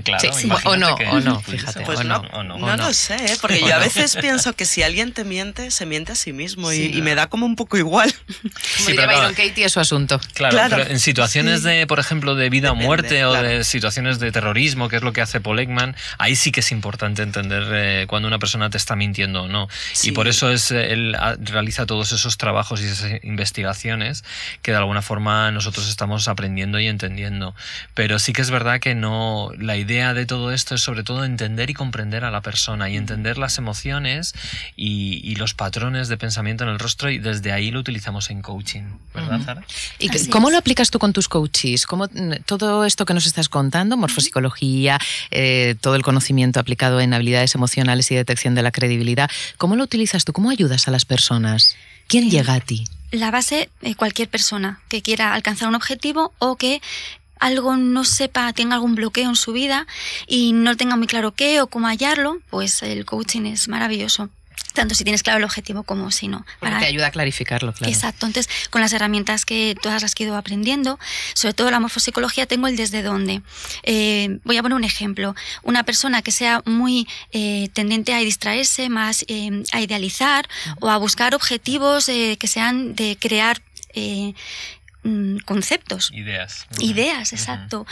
Claro, Sí, o no, que fíjate. Pues o no, no. no lo sé, porque yo a veces pienso que si alguien te miente, se miente a sí mismo y me da como un poco igual. Como Sí, diría pero Byron Katie, es su asunto. Claro, Claro. pero en situaciones de, por ejemplo, de vida o Depende, muerte o claro. de situaciones de terrorismo, que es lo que hace Paul Ekman, ahí sí que es importante entender cuando una persona te está mintiendo o no. Sí. Y por eso él realiza todos esos trabajos y esas investigaciones que de alguna forma nosotros estamos aprendiendo y entendiendo. Pero sí que es verdad que no, la idea de todo esto es sobre todo entender y comprender a la persona y entender las emociones y los patrones de pensamiento en el rostro, y desde ahí lo utilizamos en coaching, ¿verdad, Sara? ¿Y Así cómo es. lo aplicas tú con tus coaches? ¿Cómo todo esto que nos estás contando, morfopsicología, todo el conocimiento aplicado en habilidades emocionales y detección de la credibilidad, ¿cómo lo utilizas tú? ¿Cómo ayudas a las personas? ¿Quién llega a ti? la base, cualquier persona que quiera alcanzar un objetivo o que algo no sepa, tenga algún bloqueo en su vida y no tenga muy claro qué o cómo hallarlo, pues el coaching es maravilloso. Tanto si tienes claro el objetivo como si no. Porque te ayuda a clarificarlo, claro. Exacto. Entonces, con las herramientas todas las que he ido aprendiendo, sobre todo la morfopsicología, tengo el desde dónde. Voy a poner un ejemplo. Una persona que sea muy tendente a distraerse, más a idealizar o a buscar objetivos que sean de crear conceptos. Ideas, exacto.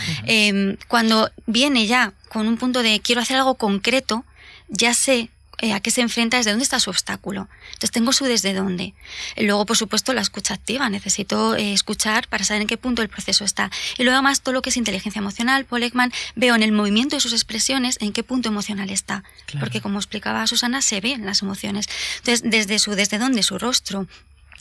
Cuando viene ya con un punto de quiero hacer algo concreto, ya sé a qué se enfrenta, desde dónde está su obstáculo. Entonces tengo su desde dónde. Luego, por supuesto, la escucha activa. Necesito escuchar para saber en qué punto el proceso está. Y luego, además, todo lo que es inteligencia emocional, Paul Ekman, veo en el movimiento de sus expresiones en qué punto emocional está. Claro. Porque, como explicaba Susana, se ven las emociones. Entonces, desde dónde, su rostro,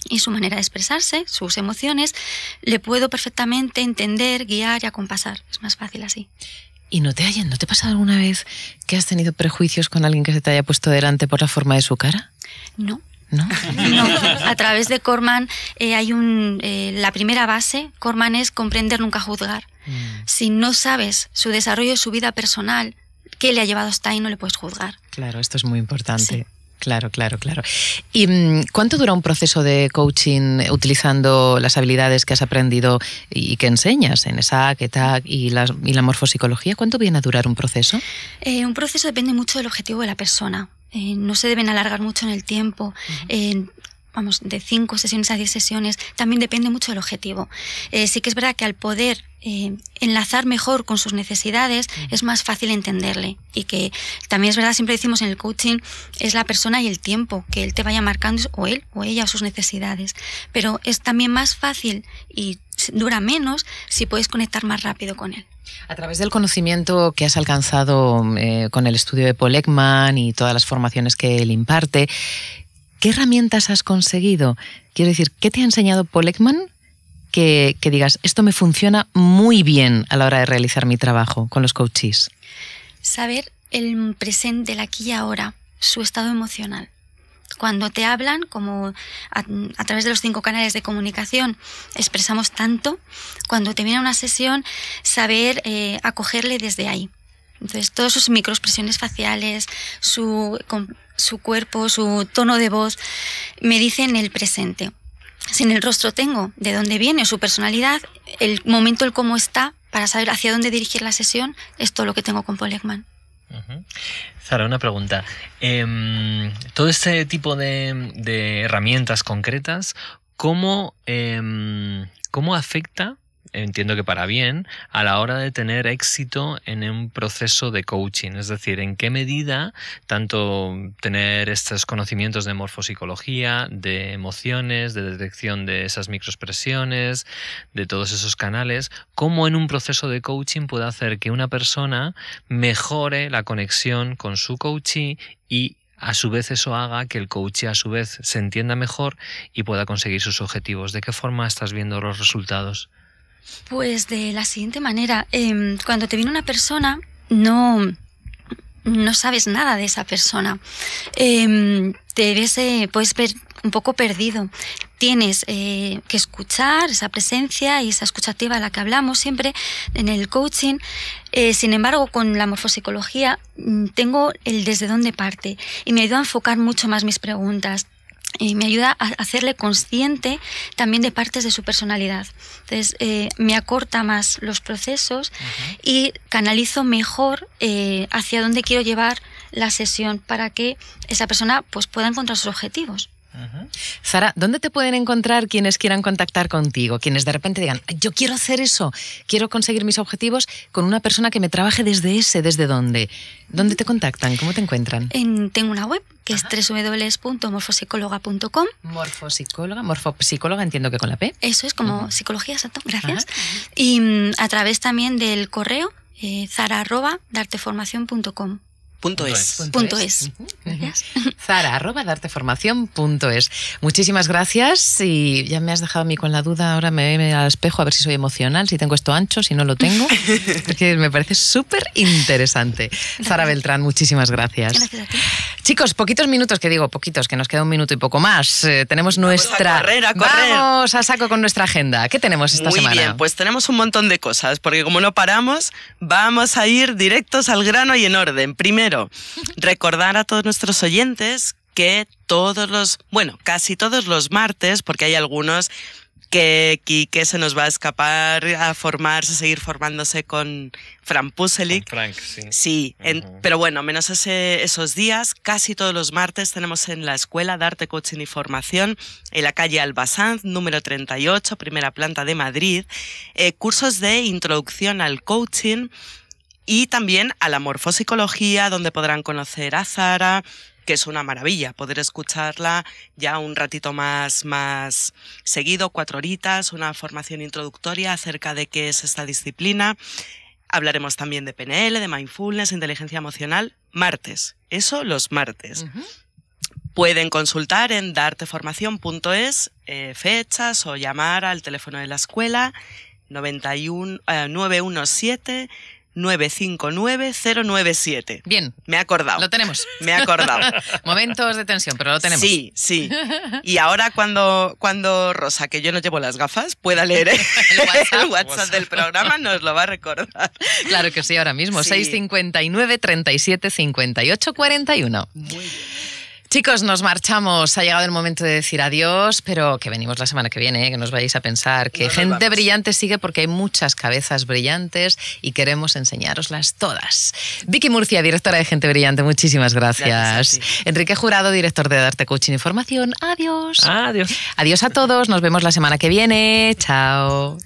y su manera de expresarse, sus emociones, le puedo perfectamente entender, guiar y acompasar. Es más fácil así. ¿Y no te ha pasado alguna vez que has tenido prejuicios con alguien que se te haya puesto delante por la forma de su cara? No. ¿No? No. A través de Corman hay la primera base. Corman es comprender, nunca juzgar. Si no sabes su desarrollo, su vida personal, qué le ha llevado hasta ahí, no le puedes juzgar. Claro, esto es muy importante. Sí. Claro. ¿Y cuánto dura un proceso de coaching utilizando las habilidades que has aprendido y que enseñas en ESAC, ETAC y la morfopsicología? ¿Cuánto viene a durar un proceso? Un proceso depende mucho del objetivo de la persona. No se deben alargar mucho en el tiempo. De 5 sesiones a 10 sesiones. También depende mucho del objetivo. Sí que es verdad que al poder enlazar mejor con sus necesidades es más fácil entenderle, y que también es verdad, siempre decimos en el coaching, es la persona y el tiempo que él te vaya marcando, o él o ella, o sus necesidades, pero es también más fácil y dura menos si puedes conectar más rápido con él. A través del conocimiento que has alcanzado con el estudio de Paul Ekman y todas las formaciones que él imparte, ¿qué herramientas has conseguido? Quiero decir, ¿qué te ha enseñado Paul Ekman que digas, esto me funciona muy bien a la hora de realizar mi trabajo con los coaches? Saber el presente, el aquí y ahora, su estado emocional. Cuando te hablan, como a través de los 5 canales de comunicación, expresamos tanto, cuando te viene a una sesión, saber acogerle desde ahí. Entonces, todas sus microexpresiones faciales, su cuerpo, su tono de voz, me dicen el presente. Si en el rostro tengo de dónde viene su personalidad, el momento, el cómo está, para saber hacia dónde dirigir la sesión, es todo lo que tengo con Paul Ekman. Zara, una pregunta. Todo este tipo de herramientas concretas, ¿cómo afecta, entiendo que para bien, a la hora de tener éxito en un proceso de coaching? Es decir, ¿en qué medida tanto tener estos conocimientos de morfopsicología, de emociones, de detección de esas microexpresiones, de todos esos canales, cómo en un proceso de coaching puede hacer que una persona mejore la conexión con su coachee y a su vez eso haga que el coachee a su vez se entienda mejor y pueda conseguir sus objetivos? ¿De qué forma estás viendo los resultados? Pues de la siguiente manera, cuando te viene una persona, no sabes nada de esa persona, puedes ver un poco perdido. Tienes que escuchar esa presencia y esa escucha activa a la que hablamos siempre en el coaching. Sin embargo, con la morfopsicología tengo el desde dónde parte y me ayuda a enfocar mucho más mis preguntas. Y me ayuda a hacerle consciente también de partes de su personalidad. Entonces, me acorta más los procesos y canalizo mejor hacia dónde quiero llevar la sesión para que esa persona pues, pueda encontrar sus objetivos. Zara, ¿dónde te pueden encontrar quienes quieran contactar contigo? Quienes de repente digan, yo quiero hacer eso, quiero conseguir mis objetivos con una persona que me trabaje ¿desde dónde? ¿Dónde te contactan? ¿Cómo te encuentran? Tengo una web que es www.morfopsicóloga.com. Morfopsicóloga, entiendo que con la P. Eso es, como psicología, exacto, gracias. Y a través también del correo zara@darteformacion.com. .es. Gracias. Zara@darteformacion.es. Muchísimas gracias, y ya me has dejado a mí con la duda. Ahora me veo al espejo a ver si soy emocional, si tengo esto ancho, si no lo tengo, porque me parece súper interesante. Zara Beltrán, muchísimas gracias. Gracias a ti. Chicos, poquitos minutos, que nos queda un minuto y poco más. Tenemos nuestra... A correr. Vamos a saco con nuestra agenda. ¿Qué tenemos esta semana? Muy bien, pues tenemos un montón de cosas, porque como no paramos, vamos a ir directos al grano y en orden. Primero, recordar a todos nuestros oyentes que casi todos los martes, porque hay algunos que se nos va a escapar a seguir formándose con Frank Puselic. Con Frank, sí. Sí, pero bueno, menos esos días, casi todos los martes tenemos en la Escuela de Arte, Coaching y Formación, en la calle Albasanz, número 38, primera planta de Madrid, cursos de introducción al coaching y también a la morfopsicología, donde podrán conocer a Zara, que es una maravilla poder escucharla ya un ratito más seguido, 4 horitas, una formación introductoria acerca de qué es esta disciplina. Hablaremos también de PNL, de mindfulness, inteligencia emocional, martes. Eso los martes. Pueden consultar en darteformación.es fechas o llamar al teléfono de la escuela 917 959 097. Bien. Me he acordado. Lo tenemos. Me he acordado. Momentos de tensión, pero lo tenemos. Sí, sí. Y ahora cuando Rosa, que yo no llevo las gafas, pueda leer el WhatsApp del programa, nos lo va a recordar. Claro que sí, ahora mismo. Sí. 659 37 58 41. Muy bien. Chicos, nos marchamos. Ha llegado el momento de decir adiós, pero que venimos la semana que viene, que no os vayáis a pensar que Gente Brillante sigue, porque hay muchas cabezas brillantes y queremos enseñároslas todas. Vicky Murcia, directora de Gente Brillante, muchísimas gracias. Enrique Jurado, director de Darte Coaching y Formación. Adiós. Adiós. Adiós a todos. Nos vemos la semana que viene. Chao.